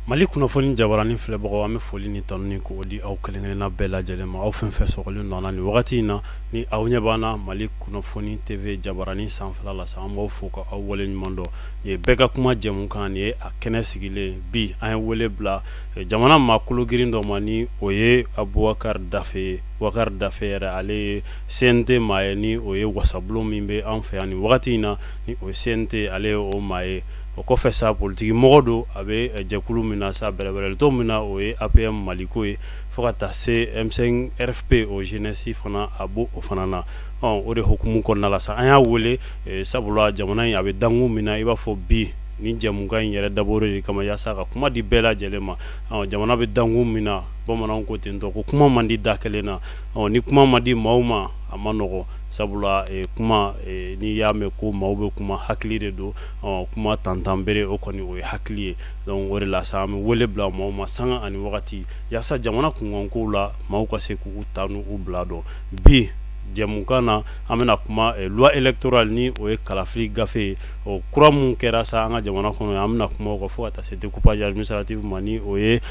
Mali kunnafoni jabarani filɛbagaw an bɛ foli ni tanu ni k'o di aw kelen-kelenna bɛɛ lajɛlen ma aw fɛn fɛn sɔgɔlen nɔ ni wagati in na ni aw ɲɛ b'an na Mali kunnafoni TV jabarani sanfɛla la sa an b'aw fo ka aw wale ɲuman dɔn ye bɛɛ ka kuma jɛmukan ni ye a kɛnɛ sigilen bi an ye wele bila jamana maakolo girin dɔ ma ni o ye Abubakar Dafe Bubakar Dafe yɛrɛ ale ye CNT maa ye ni o ye wasabulon min bɛ an fɛ yan ni wagati in na ni o CNT ale ye o maa ye o kɔfɛ sa politiki mɔgɔ don a bɛ jɛkulu min na sa bɛrɛbɛrɛlitɔ min na o ye APM Maliko ye fo ka taa se M5 RFP o jeunesse fana a b'o o fana na o de hukumu kɔnɔna la sa an y'a wele sabula jamana in a bɛ dangu min na i b'a fɔ bi ni jɛmukan in yɛrɛ dabɔre de kama yaasa ka kuma di bɛɛ lajɛlen ma jamana bɛ dangu min na bamananw ko ten tɔ ko kuma man di da kelen na ni kuma man di maaw ma a ma nɔgɔ sabula kuma ni y'a mɛn ko maaw bɛ kuma hakili de don kuma tantan bere o kɔni o ye hakili ye donc o de la sa an bɛ wele bila maaw ma sanga ani wagati yaasa jamana kunkankow la maaw ka se k'u ta n'u bila dɔn bi jɛmukan na an bɛna kuma loi électorale ni o ye kalafili gafe ye o kura mun kɛra sa an ka jamana kɔnɔ an bɛna kuma o kan fo ka taa se découpage administratif ma ni o ye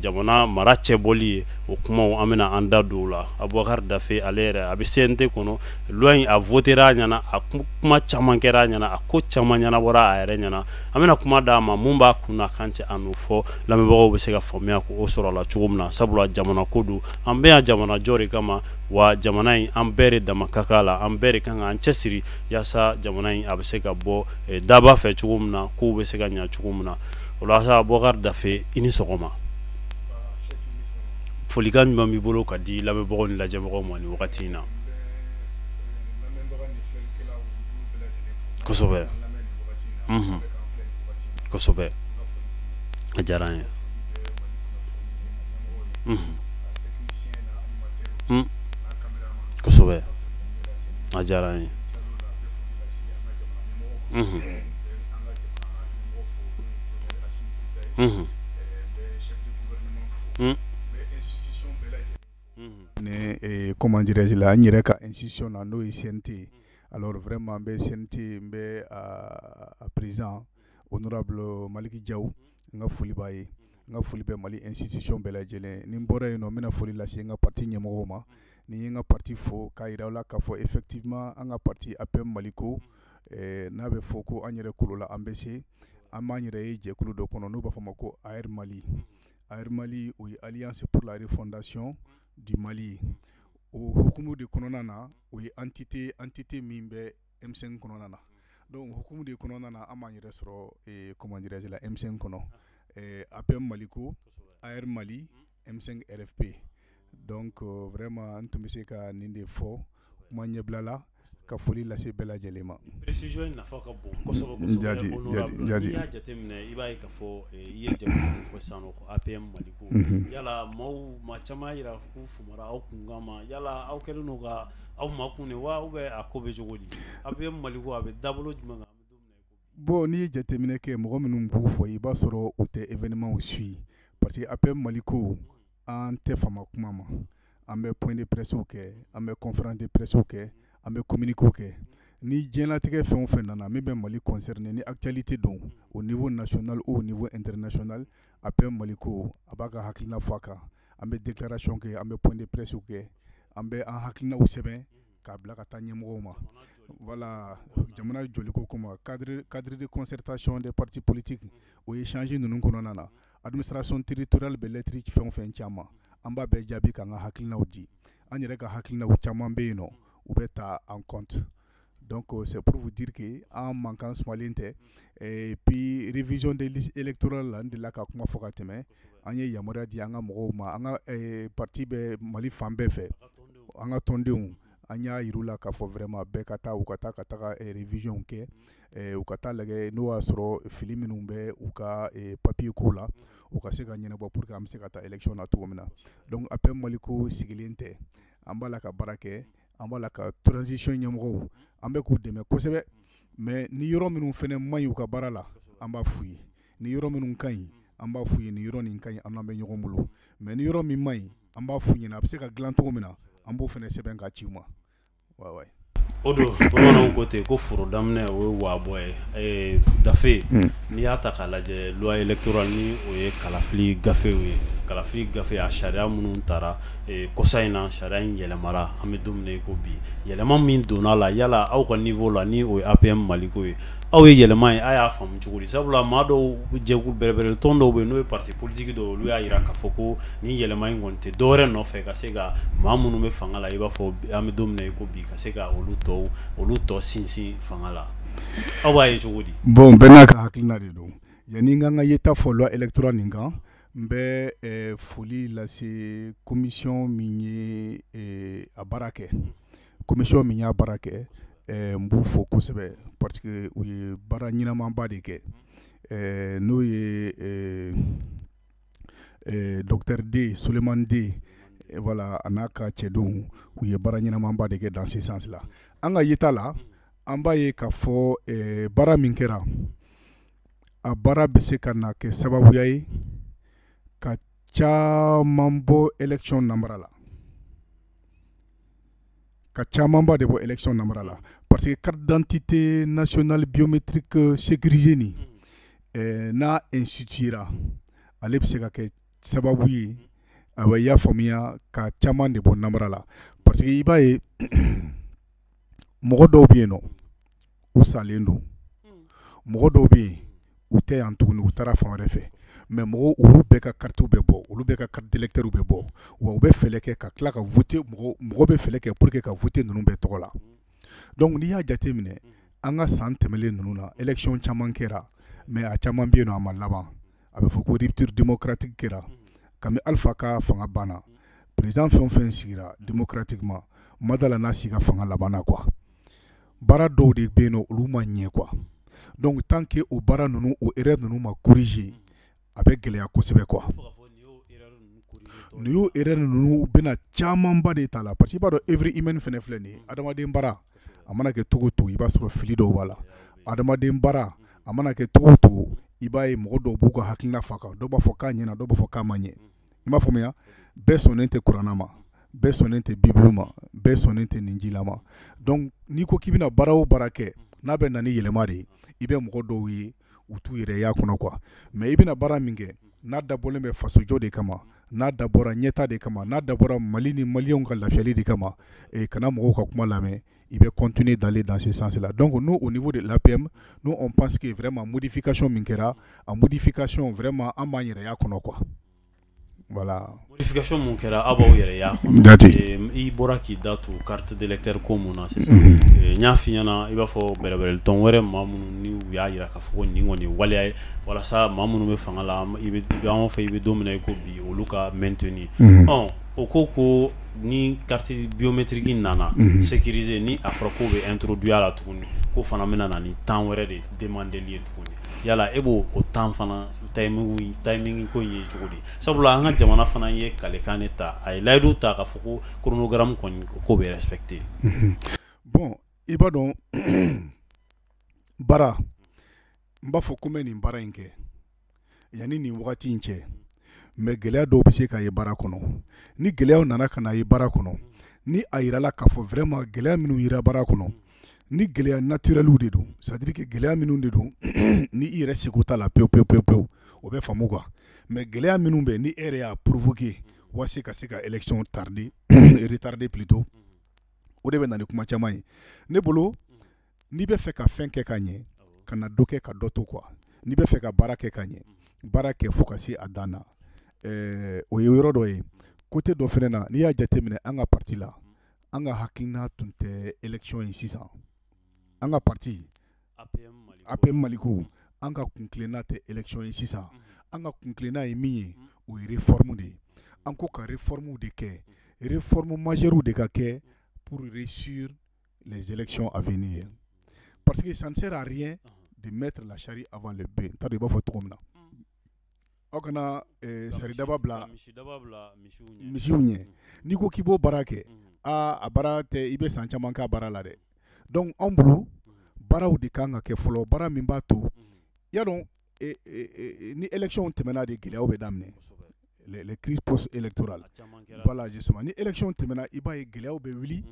jamana mara cɛbɔli ye o kumaw an bɛna an da don o la Abubakar Dafe ale yɛrɛ a bɛ CNT kɔnɔ loi in a votera a ɲɛna a kuma caman kɛra a ɲɛna a ko caman ɲɛnabɔra a yɛrɛ ɲɛna an bɛna kuma d'a ma mun b'a kunna kan cɛ an n'o fɔ lamɛnbagaw bɛ se ka faamuya k'o sɔrɔ a la cogo min na sabula jamana ko don an bɛ yan jamana jɔ de kama wa jamana in an bɛɛ de dama ka kan la an bɛɛ de kan ka an cɛsiri yaasa jamana in a bɛ se ka bɔ daba fɛ cogo min na kow bɛ se ka ɲɛ cogo min na o la sa Abubakar Dafe i ni sɔgɔma folikan ɲuman b'i bolo ka di lamɛnbagaw ni lajɛbagaw ma ni wagati in na kosɛbɛ kosɛbɛ a diyara an ye kosɛbɛ a diyara an ye comment dirais-je la n yɛrɛ ka institution na n'o ye CNT alors vraiment n bɛ CNT n bɛ a président honorable Maliki Diaw n ka foli b'a ye n ka foli bɛ Mali institution bɛɛ lajɛlen ni n bɔra yen nɔ n bɛna foli lase n ka parti ɲɛmɔgɔw ma ni n ye n ka parti fo k'a yira u la k'a fɔ effectivement an ka parti APM Maliko n'a bɛ fɔ ko an yɛrɛ kolola an bɛ se an b'an yɛrɛ ye jɛkulu dɔ kɔnɔ n'u b'a fɔ ma ko AR Mali AR Mali o ye Alliance pour la refondation du Mali o hukumu de kɔnɔna na o ye entité min bɛ M5 kɔnɔna na donc hukumu de kɔnɔna na an b'an yɛrɛ sɔrɔ comment dirais-je la M5 kɔnɔ APM Maliko AR Mali M5 RFP donc vraiment n tun bɛ se ka nin de fɔ kuma ɲɛbila la ka foli lase bɛɛ lajɛlen ma précision in nafa ka bon kosɛbɛ kosɛbɛ honorable n'i y'a jateminɛ i b'a ye k'a fɔ i ye jɛkulu fɔ sisan nɔ ko APM Maliko yala maa caman y'a jira k'u fumara aw kunkan ma yala aw kɛlen don ka aw makun de wa ou bien a ko bɛ cogo di APM Maliko a bɛ dabolo jumɛn kan bon n'i ye jateminɛ kɛ mɔgɔ minnu b'u fɔ i b'a sɔrɔ u tɛ événement suit parce que APM Maliko an tɛ fama kuma ma an bɛ point de presse kɛ an bɛ conférence de presse kɛ an bɛ communiqué kɛ ni diɲɛlatigɛ fɛn o fɛn nana min bɛ Mali concerné ni actualité don au niveau national ou au niveau international APM Maliko a b'a ka hakilina fɔ a kan an bɛ déclaration kɛ an bɛ point de presse kɛ an bɛ an hakilinaw sɛbɛn k'a bila ka taa ɲɛmɔgɔw ma voilà jamana joliko kuma cadre de concertation des partis politiques o ye changé ninnu kɔnɔna na administration territoriale bɛ lettre fɛn o fɛn caman an b'a bɛɛ jaabi k'an ka hakilinaw di an yɛrɛ ka hakilinaw caman bɛ yen nɔ u bɛ ta en compte donc c'est pour vous dire que an mankan sumalen tɛ et puis révision des listes électorales la n delila ka kuma fɔ ka tɛmɛ an ye yamaruya di an ka mɔgɔw ma an ka parti bɛ Mali fan bɛɛ fɛ an ka tɔndenw an y'a yir'u la k'a fɔ vraiment bɛɛ ka taa u ka taga révision kɛ u ka taa lajɛ n'o y'a sɔrɔ fili minnu bɛ u ka papier ko la u ka se ka ɲɛnabɔ pour que an bɛ se ka taa élection na cogo min na donc APM Maliko sigilen tɛ an b'a la ka baara kɛ an b'a la ka transition ɲɛmɔgɔw an bɛ k'u dɛmɛ kosɛbɛ mais ni yɔrɔ minnu fɛnɛ man ɲi u ka baara la an b'a f'u ye ni yɔrɔ minnu ka ɲi an b'a f'u ye ni yɔrɔ nin ka ɲi an n'an bɛ ɲɔgɔn bolo mais ni yɔrɔ min man ɲi an b'a f'u ɲɛna a bɛ se ka dilan cogo min na an b'o fɛnɛ sɛbɛn ka ci u ma Odo bamananw ko ten ko foro daminɛ o ye waabɔ ye dafe n'i y'a ta k'a lajɛ loi électorale ni o ye kalafili gafew ye kalafili gafe a sariya minnu taara kɔsa in na sariya in yɛlɛmara an bɛ don min na i ko bi yɛlɛma min donna la yala aw ka niveau la ni o ye APM Maliko ye aw ye yɛlɛma ye a y'a faamu cogo di sabula maa dɔw jɛkulu bɛrɛbɛrɛ tɔn dɔw bɛ yen n'o ye parti politique dɔw olu y'a jira k'a fɔ ko ni yɛlɛma in kɔni tɛ dɔwɛrɛ nɔfɛ ka se ka maa minnu bɛ fanga la i b'a fɔ an bɛ don min na i ko bi ka se ka olu tɔ sinsin fanga la aw b'a ye cogo di. Bon bɛɛ n'a ka hakilina de don yanni n ka n ka yeta fɔ loi électorale nin kan n bɛ foli lase commission min ye a baara kɛ commission min y'a baara kɛ n b'u fo kosɛbɛ parce que u ye baara ɲɛnamaba de kɛ n'o ye docteur D Sulemani D voilà a n'a ka cɛdenw u ye baara ɲɛnamaba de kɛ dans ce sens là an ka yeta la an b'a ye k'a fɔ baara min kɛra a baara bɛ se ka na kɛ sababuya ye ka caman bɔ élection namara la ka camanba de bɔ élection namara la parce que carte d'identité nationale biométrique sécurisée nin n'a instituera ale bɛ se ka kɛ sababu ye a bɛ y'a faamuya ka caman de bɔ namara la parce que i b'a ye mɔgɔ dɔw bɛ yen nɔ u salen don mɔgɔ dɔw bɛ yen u tɛ yan tuguni u taara fan wɛrɛ fɛ mais mɔgɔw olu bɛɛ ka carte bɛ bɔ olu bɛɛ ka carte d'électeur bɛ bɔ wa u bɛ fɛlɛ kɛ ka tila ka voter mɔgɔ bɛ fɛlɛ kɛ pour que ka voter ninnu bɛɛ tɔgɔ la donc n'i y'a jate minɛ an ka san tɛmɛlen ninnu na élection caman kɛra mais a caman bɛ yen nɔ a ma laban a bɛ fɔ ko rupture démocratique kɛra kabini Alpha ka fanga banna président fɛn o fɛn sigira démocratiquement Madala n'a si ka fanga labanna quoi baara dɔw de bɛ yen nɔ olu ma ɲɛ quoi donc tant que o baara ninnu o erreur ninnu ma corriger a bɛ gɛlɛya kosɛbɛ quoi ni y'o erreur ninnu bɛna camanba de ta la parce que i b'a dɔn œuvre humaine fɛnɛ filɛ nin ye adamaden baara a mana kɛ cogo o cogo i b'a sɔrɔ fili dɔw b'a la adamaden baara a mana kɛ cogo o cogo i b'a ye mɔgɔ dɔw b'u ka hakilina fa kan dɔw b'a fɔ k'a ɲɛna dɔw b'a fɔ k'a ma ɲɛ i m'a faamuya bɛɛ sɔnnen tɛ kuranna ma bɛɛ sɔnnen tɛ bibulu ma bɛɛ sɔnnen tɛ ninjila ma donc n'i ko k'i bɛna baara o baara kɛ n'a bɛ na ni yɛlɛma de ye i bɛ mɔgɔ dɔw ye u t'u yɛrɛ y'a kɔnɔ quoi mais i bɛna baara min kɛ n'a dabɔlen bɛ fasojɔ de kama n'a dabɔra ɲɛta de kama n'a dabɔra Mali ni maliyɛnw ka lafiyali de kama kana mɔgɔw ka kuma lamɛn i bɛ continuer d'aller dans ce sens là donc nous au niveau de l'APM nous on pense que vraiment modification min kɛra a modification vraiment an b'an yɛrɛ y'a kɔnɔ quoi voilà modification mun kɛra aw b'aw yɛrɛ y'a kɔnɔ i bɔra k'i da tu carte d'électeur ko mun na sisan n y'a f'i ɲɛna i b'a fɔ bɛrɛbɛrɛli tɔn wɛrɛ maa minnu ni u y'a jira k'a fɔ ko nin kɔni ye waleya ye walasa maa minnu bɛ fanga la an b'a fɔ i bɛ don min na i ko bi olu ka maintenir o ko ni carte biométrique nana sécurisée ni a fɔra k'o bɛ introduire a la tuguni ko fana bɛna na ni temps wɛrɛ de demandeli ye tuguni yala e b'o o temps fana timing ko in ye cogo di sabula an ka jamana fana ye kalekan de ta a ye layidu ta k'a fɔ ko chronogramme kɔni ko bɛ respecté bon i b'a dɔn baara n b'a fɔ ko n bɛ nin baara in kɛ yanni nin wagati in cɛ mais gɛlɛya dɔw bɛ se ka ye baara kɔnɔ ni gɛlɛyaw nana ka na ye baara kɔnɔ ni a yirala k'a fɔ vraiment gɛlɛya minnu yera baara kɔnɔ ni gɛlɛya naturellement de don c'est à dire que gɛlɛya minnu de don ni i yɛrɛ seko t'a la pewu pewu pewu pewu o bɛ faamu quoi mais gɛlɛya minnu bɛ ni e yɛrɛ y'a provoquer walasa ka se ka élection tarder retarder plutôt o de bɛ na ni kuma caman ye ne bolo n'i bɛ fɛ ka fɛn kɛ ka ɲɛ ka na dɔ kɛ ka dɔ to quoi n'i bɛ fɛ ka baara kɛ ka ɲɛ baara kɛ fo ka se a dan na o ye yɔrɔ dɔ ye côté dɔ fɛnɛ na n'i y'a jateminɛ an ka parti la an ka hakilina tun tɛ élection ye sisan an ka parti APM Maliko an ka kunkilenna tɛ élection ye sisan an ka kunkilenna ye min ye o ye réforme de ye an ko ka réforme de kɛ réforme majeure de ka kɛ pour réussir les élections à venir parce que ça ne sert à rien de mettre la charrue avant le bœuf t'a dɔn i b'a fɔ cogo min na aw kana saridaba bila misiw ɲɛ n'i ko k'i b'o baara kɛ a baara tɛ i bɛ san caman k'a baara la dɛ donc anw bolo baaraw de kan ka kɛ fɔlɔ baara min b'a to y'a dɔn ni élection tɛmɛna de gɛlɛyaw bɛ daminɛ les crises post-électorales voilà justement ni élection tɛmɛna i b'a ye gɛlɛyaw bɛ wuli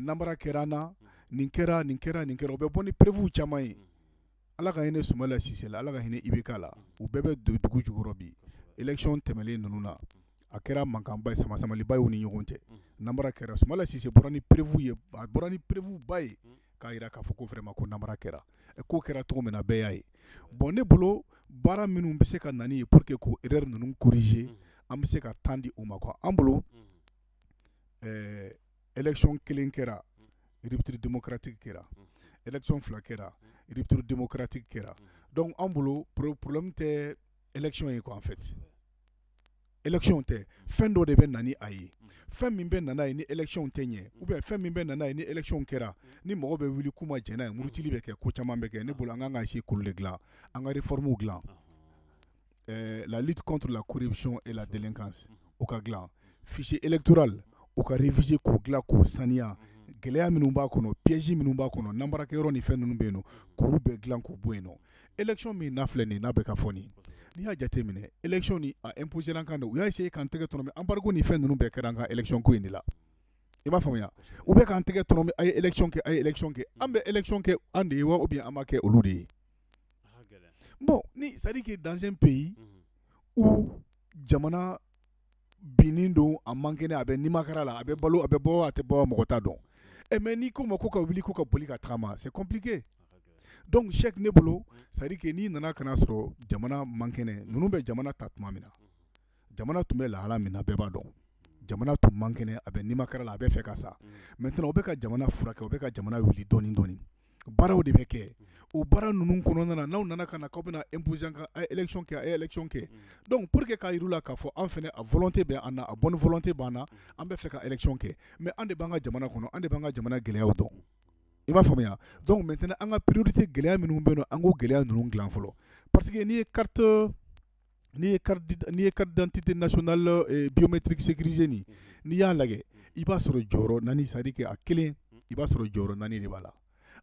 nanbara kɛra an na nin kɛra o bɛ bɔ ni prévu caman ye ala ka hinɛ Sumala Sise la ala ka hinɛ IBK la u bɛɛ bɛ dugu jukɔrɔ bi élection tɛmɛlen ninnu na a kɛra mankanba ye sama-samaliba y'u ni ɲɔgɔn cɛ namara kɛra Sumala Sise bɔra ni prévu ye a bɔra ni prévu ba ye k'a jira k'a fɔ ko vraiment ko namara kɛra ko kɛra cogo min na bɛɛ y'a ye bon ne bolo baara minnu bɛ se ka nani ye pour que k'o erreur ninnu corriger an bɛ se ka temps di u ma quoi an bolo élection kelen kɛra rupture démocratique kɛra élection fila kɛra rupture démocratique kɛra donc an bolo problème tɛ élection ye quoi en fait élection tɛ fɛn dɔ de bɛ nani a ye fɛn min bɛ nana ye ni élection tɛ ɲɛ ou bien fɛn min bɛ nana ye ni élection kɛra ni mɔgɔ bɛ wuli kuma jɛna ye murutili bɛ kɛ ko caman bɛ kɛ ne bolo an kan ka essayer k'olu de dilan an ka réforme dilan la lutte contre la corruption et la délinquance o ka dilan fichier électoral o ka réviser k'o dilan k'o saniya gɛlɛya minnu b'a kɔnɔ piège minnu b'a kɔnɔ nanbarakɛyɔrɔ ni fɛn ninnu bɛ yen nɔ k'olu bɛɛ dilan k'o bɔ yen nɔ élection min n'a filɛ nin n'a bɛ ka fɔ nin n'i y'a jateminɛ élection ni a imposé an kan de u y'a essayé k'an tɛgɛ tɔnɔmɛ embargo ni fɛn ninnu bɛɛ kɛra an ka élection ko in de la i b'a faamuya u bɛ k'an tɛgɛ tɔnɔmɛ a ye élection kɛ an bɛ élection kɛ an de ye wa ou bien an b'a kɛ olu de ye bon ni c'est à dire que dans un pays où jamana binnin don a man kɛnɛ a bɛ nimakara la a bɛ balo a bɛ bɔ a tɛ bɔ mɔgɔ t'a dɔn mais ni ko ma ko ka wuli ko ka boli ka tagama c'est compliqué donc chèque ne bolo c'est à dire que n'i nana kana sɔrɔ jamana man kɛnɛ ninnu bɛ jamana ta tuma min na jamana tun bɛ lahala min na bɛɛ b'a dɔn jamana tun man kɛnɛ a bɛ nimakara la a bɛ fɛ ka sa maintenant o bɛ ka jamana furakɛ o bɛ ka jamana wuli dɔɔni dɔɔni baaraw de bɛ kɛ o baara ninnu kɔnɔna na n'aw nana ka na k'aw bɛna imposer an kan a ye élection kɛ a ye élection kɛ donc pour que k'a yir'u la k'a fɔ an fɛnɛ a volonté bɛ an na a bonne volonté b'an na an bɛ fɛ ka élection kɛ mais an de b'an ka jamana kɔnɔ an de b'an ka jamana gɛlɛyaw dɔn i m'a faamuya donc maintenant an ka priorité gɛlɛya minnu bɛ yen nɔ an k'o gɛlɛya ninnu dilan fɔlɔ parce que n'i ye carte d'identité nationale biométrique sécurisée n'i y'a lajɛ i b'a sɔrɔ jɔyɔrɔ naani c'est à dire que a kelen i b'a sɔrɔ jɔyɔrɔ naani de b'a la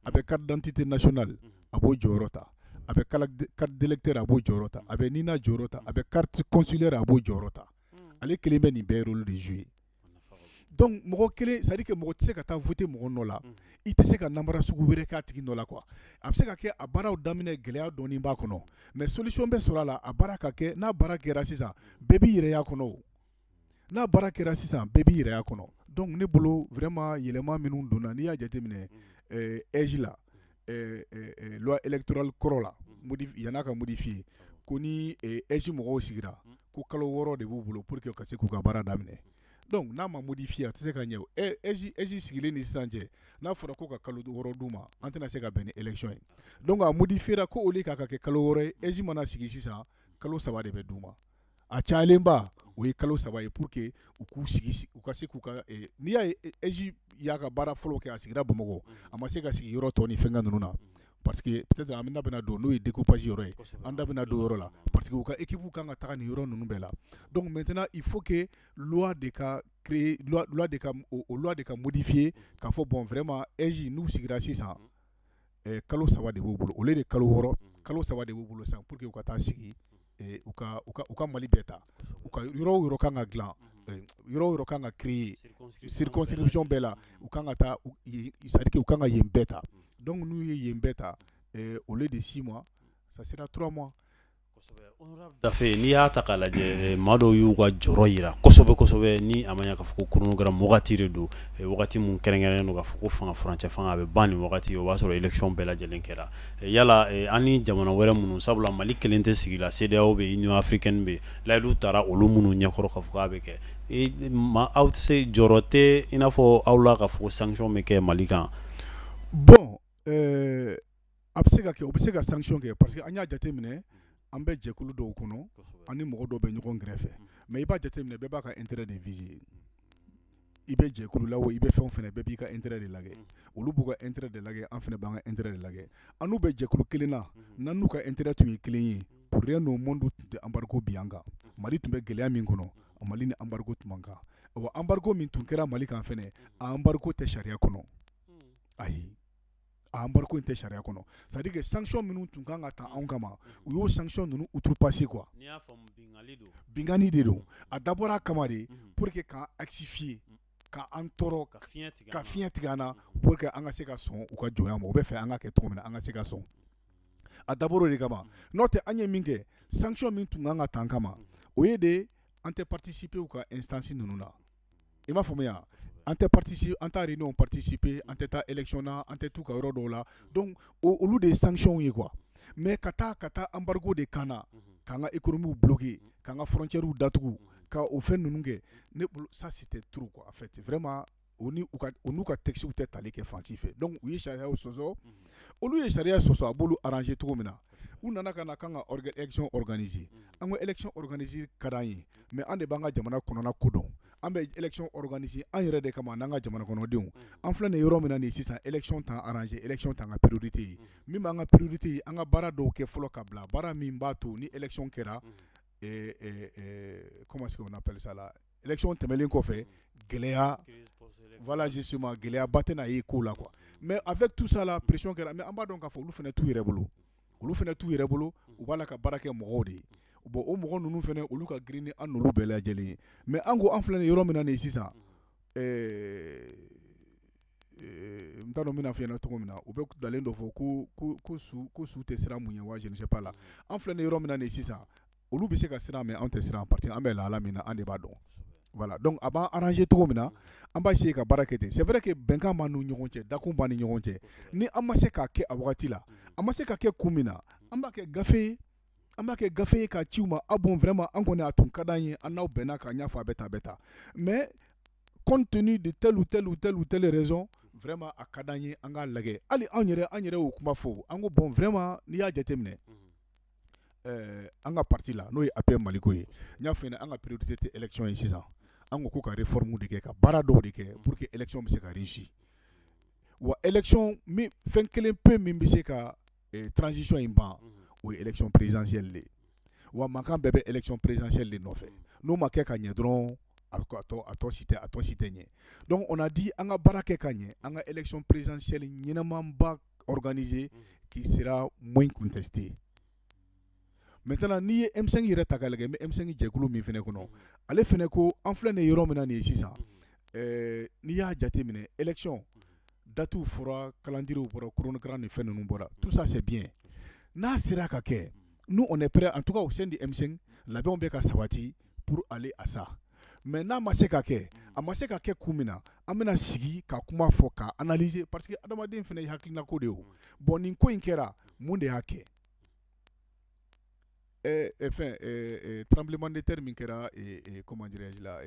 a bɛ carte d'identité nationale a b'o jɔyɔrɔ ta a bɛ carte d'électeur a b'o jɔyɔrɔ ta a bɛ nina jɔyɔrɔ ta a bɛ carte consulaire a b'o jɔyɔrɔ ta ale kelen bɛ nin bɛɛ rôle de jouer donc mɔgɔ kelen c'est à dire que mɔgɔ tɛ se ka taa voter mɔgɔ nɔ la i tɛ se ka namara sugu wɛrɛ k'a tigi nɔ la quoi a bɛ se ka kɛ a baaraw daminɛ gɛlɛya dɔɔni b'a kɔnɔ mais solution bɛ sɔrɔ a la a baara ka kɛ n'a baara kɛra sisan bɛɛ b'i yɛrɛ y'a kɔnɔ o n'a baara kɛra sisan bɛɛ b'i yɛrɛ y'a kɔnɔ donc ne bolo vraiment yɛlɛma minnu donna n'i y'a jateminɛ EJ la loi électorale kɔrɔ la yan'a ka modifier ko ni EJ mɔgɔw sigira ko kalo 6 de b'u bolo pour que ka se k'u ka baara daminɛ donc n'a ma modifier a tɛ se ka ɲɛ o EJ sigilen ni sisan cɛ n'a fɔra ko ka kalo 6 d'u ma an tɛna se ka bɛn ni élection ye donc a modifiera ko au lieu k'a ka kɛ kalo 6 ye EJ mana sigi sisan kalo 3 de bɛ d'u ma a cayalenba o ye kalo 3 ye pour que u k'u sigi u ka se k'u ka n'i y'a ye EJ y'a ka baara fɔlɔ kɛ a sigira Bamakɔ a ma se ka sigi yɔrɔ tɔ ni fɛnkɛ ninnu na parce que peut-être an da bɛna don n'o ye découpage yɔrɔ ye an da bɛna don yɔrɔ la parce que u ka équipe kan ka taga nin yɔrɔ ninnu bɛɛ la donc maintenant il faut que loi de ka créer loi de ka modifier k'a fɔ bon vraiment EJ n'u sigira sisan kalo 3 de b'u bolo au lieu de kalo 3 de b'u bolo sisan pour que u ka taa sigi u ka Mali bɛɛ ta u ka yɔrɔ o yɔrɔ kan ka dilan yɔrɔ o yɔrɔ kan ka créer circonscription bɛɛ la u kan ka taa c'est à dire que u kan ka yen bɛɛ ta donc n'u ye yen bɛɛ ta au lieu de 6 mois ça sera 3 mois. Dafe n'i y'a ta k'a lajɛ maa dɔw y'u ka jɔyɔrɔ yira kosɛbɛ ni a ma ɲɛ k'a fɔ ko chronogramme wagati de don wagati mun kɛrɛnkɛrɛnnen don k'a fɔ ko fanga furancɛ fanga a bɛ ban nin wagati o b'a sɔrɔ élection bɛɛ lajɛlen kɛra yala an ni jamana wɛrɛ minnu sabula Mali kelen tɛ sigi la CEDEAO bɛ Union africaine bɛ layidu taara olu minnu ɲɛkɔrɔ k'a fɔ k'a bɛ kɛ aw tɛ se jɔyɔrɔ tɛ i n'a fɔ aw la k'a fɔ ko sanction bɛ kɛ Mali kan. Bon a bɛ se ka kɛ o bɛ se ka sanction kɛ parce que an y'a jateminɛ an bɛ jɛkulu dɔw kɔnɔ ani mɔgɔ dɔw bɛ ɲɔgɔn kɛrɛfɛ mais i b'a jateminɛ bɛɛ b'a ka intérêt de viser i bɛ jɛkulu la o i bɛ fɛn fɛnɛ bɛɛ b'i ka intérêt de lajɛ olu b'u ka intérêt de lajɛ an fɛnɛ b'an ka intérêt de lajɛ an n'u bɛ jɛkulu kelen na n'an n'u ka intérêt tun ye kelen ye pour rien au monde tun tɛ embargo bi an kan Mali tun bɛ gɛlɛya min kɔnɔ Mali ni embargo tun man kan wa embargo min tun kɛra Mali kan fɛnɛ a embargo tɛ sariya kɔnɔ ayi a embargo tɛ sariya kɔnɔ c'est à dire que sanction minnu tun kan ka ta anw kama u y'o sanction ninnu outrepasser quoi n'i y'a faamu bingani don bingani de don a dabɔra a kama de pour que k'an axifier ka an tɔɔrɔ ka fiɲɛ tigɛ an na pour que an ka se ka sɔn u ka jɔnya ma u bɛ fɛ an ka kɛ cogo min na an ka se ka sɔn a dabɔra o de kama n'o tɛ an ye min kɛ sanction min tun kan ka ta an kama o ye de an tɛ participer u ka instance ninnu na i m'a faamuya an tɛ participer an t'a réunion participer an tɛ taa élection na an tɛ t'u ka yɔrɔ dɔw la donc olu de ye sanction ye quoi mais ka taa embargo de kan na k'an ka économie bloquer k'an ka frontières datugu ka o fɛn ninnu kɛ ne bolo ça c'était trop quoi en fait vraiment u n'u ka texte tɛ tali kɛ fan si fɛ donc u ye sariyaw sɔsɔ olu ye sariya sɔsɔ a b'olu arranger cogo min na u nana ka na kan ka élection organiser an ko élection organiser ka d'an ye mais an de b'an ka jamana kɔnɔna ko dɔn an bɛ élection organiser an yɛrɛ de kama n'an ka jamana kɔnɔdenw an filɛ nin yɔrɔ min na nin sisan élection t'an arranger élection t'an ka priorité ye min b'an ka priorité ye an ka baara dɔw kɛ fɔlɔ ka bila baara min b'a to ni élection kɛra comment est-ce qu'on appelle ça là élection tɛmɛlen kɔfɛ gɛlɛya voilà justement gɛlɛya ba tɛna ye ko la quoi mais avec tout ça la pression kɛra mais an b'a dɔn k'a fɔ olu fana t'u yɛrɛ bolo u b'a la ka baara kɛ mɔgɔw de ye bon o mɔgɔ ninnu fana olu ka girin ni an n'olu bɛɛ lajɛlen ye mais an ko an filɛ nin yɔrɔ min na nin sisan n t'a dɔn n bɛna f'i ɲɛna cogo min na u bɛ dalen dɔ fɔ ko su tɛ siran mun ye wa je ne sais pas la an filɛ nin yɔrɔ min na nin sisan olu bɛ se ka siran mais anw tɛ siran parce que an bɛ lahala min na an de b'a dɔn voilà donc a b'an arranger cogo min na an b'a essayer ka baara kɛ ten c'est vrai que bɛnkan b'an ni ɲɔgɔn cɛ dakun b'an ni ɲɔgɔn cɛ ni an ma se k'a kɛ a wagati la an ma se ka kɛ kun min na an b'a kɛ gafe ye ka ci u ma ah bon vraiment an kɔni a tun ka d'an ye an n'aw bɛnna kan n y'a fɔ a bɛ ta mais compte tenu de telle ou telle raison vraiment a ka d'an ye an k'a lajɛ hali an yɛrɛ y'o kuma fɔ an ko bon vraiment n'i y'a jateminɛ an ka parti la n'o ye APR Maliko ye n y'a fɔ ɲɛna an ka priorité tɛ élection ye sisan an ko ka réforme de kɛ ka baara dɔw de kɛ pour que élection bɛ se ka réussir wa élection min fɛn kelen pe min bɛ se ka transition in ban o ye élection présidentielle de wa mankan bɛɛ bɛ élection présidentielle de nɔfɛ n'o ma kɛ ka ɲɛ dɔrɔn a tɔ si tɛ ɲɛ donc on a dit an ka baara kɛ ka ɲɛ an ka élection présidentielle ɲɛnamanba organiser qui sera moins contestée. Maintenant n'i ye M5 yɛrɛ ta k'a lajɛ n bɛ M5 jɛkulu min fɛnɛ kɔnɔ ale fɛnɛ ko an filɛ nin yɔrɔ min na nin ye sisan n'i y'a jateminɛ élection dates fɔra calendrier bɔra chronogramme ni fɛn ninnu bɔra tout ça c'est bien n'a sera ka kɛ nous on est prêt en tout cas au sein du M5 labɛnw bɛ ka sabati pour aller à ça mais n'a ma se ka kɛ a ma se ka kɛ kun min na an bɛna sigi ka kuma fɔ ka analyser parce que adamaden fɛnɛ ye hakilina ko de ye bon nin ko in kɛra mun de y'a kɛ tremblement de terre min kɛra comment dirais-je là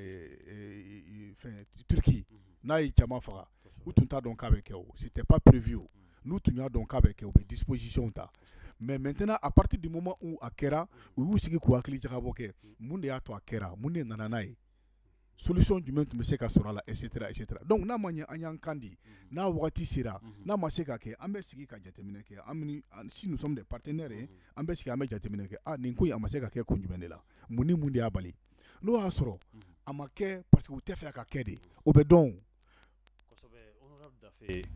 Turquie n'a ye caman faga u tun t'a dɔn k'a bɛ kɛ o c'était pas prévu o n'u tun y'a dɔn k'a bɛ kɛ u bɛ disposition ta mais maintenant à partir du moment où a kɛra u y'u sigi k'u hakili jagabɔ kɛ mun de y'a to a kɛra mun de nana n'a ye solution jumɛn tun bɛ se ka sɔrɔ a la et cetera donc n'a ma ɲɛ an y'an kan di n'a wagati sera n'a ma se ka kɛ an bɛ sigi ka jateminɛ kɛ si nous sommes des partenaires an bɛ sigi an bɛ jateminɛ kɛ nin ko in a ma se ka kɛ kun jumɛn de la mun ni mun de y'a bali n'o y'a sɔrɔ a ma kɛ parce que u tɛ fɛ ka kɛ de o bɛ dɔn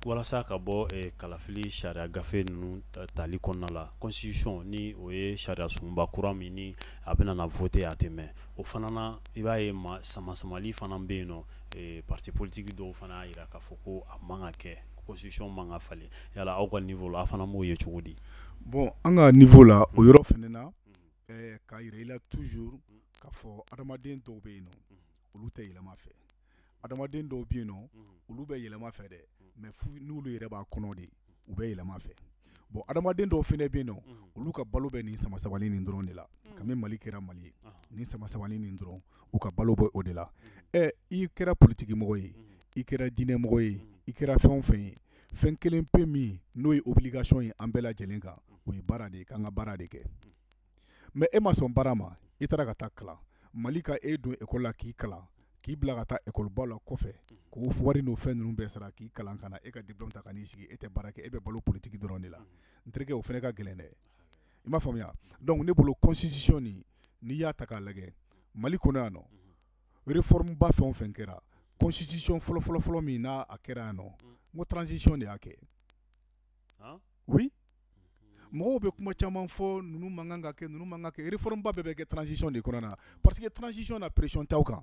walasa ka bɔ kalafili sariya gafe ninnu tali kɔnɔna la constitution ni o ye sariya sunba kura min ni a bɛna na voter a tɛ mɛn o fana na i b'a ye samasamali fana bɛ yen nɔ parti politique dɔw fana y'a jira k'a fɔ ko a man ka kɛ constitution man ka falen yala aw ka niveau la a fana m'o ye cogo di bon an ka niveau la o yɔrɔ fana na k'a yira i la toujours k'a fɔ adamaden dɔw bɛ yen nɔ olu tɛ yɛlɛma fɛ adamaden dɔw bɛ yen nɔ olu bɛ yɛlɛma fɛ dɛ mais n'olu yɛrɛ b'a kɔnɔ de u bɛ yɛlɛma fɛ bon adamaden dɔw fɛnɛ bɛ yen nɔ olu ka balo bɛ nin samasabali nin dɔrɔn de la kabini Mali kɛra Mali ye nin samasabali nin dɔrɔn u ka balo bɛ o de la i kɛra politique mɔgɔ ye i kɛra diinɛ mɔgɔ ye i kɛra fɛn o fɛn ye fɛn kelen pe min n'o ye obligation ye an bɛɛ lajɛlen kan o ye baara de ye k'an ka baara de kɛ mais e ma sɔn baara ma i taara ka taa kalan Mali ka don école la k'i kalan k'i bila ka taa école ba la kɔfɛ k'o wari n'o fɛn ninnu bɛɛ sara k'i kalan ka na e ka diplôme ta ka n'i sigi e tɛ baara kɛ e bɛ balo politique dɔrɔn de la n terikɛ o fɛnɛ ka gɛlɛn dɛ i m'a faamuya donc ne bolo constitution n'i y'a ta k'a lajɛ Mali kɔnɔ yan nɔ réforme ba fɛn o fɛn kɛra constitution fɔlɔ min n'a a kɛra yan nɔ n ko transition de y'a kɛ oui mɔgɔw bɛ kuma caman fɔ ninnu man kan ka kɛ réforme ba bɛɛ bɛ kɛ transition de kɔnɔna na parce que transition na pression t'aw kan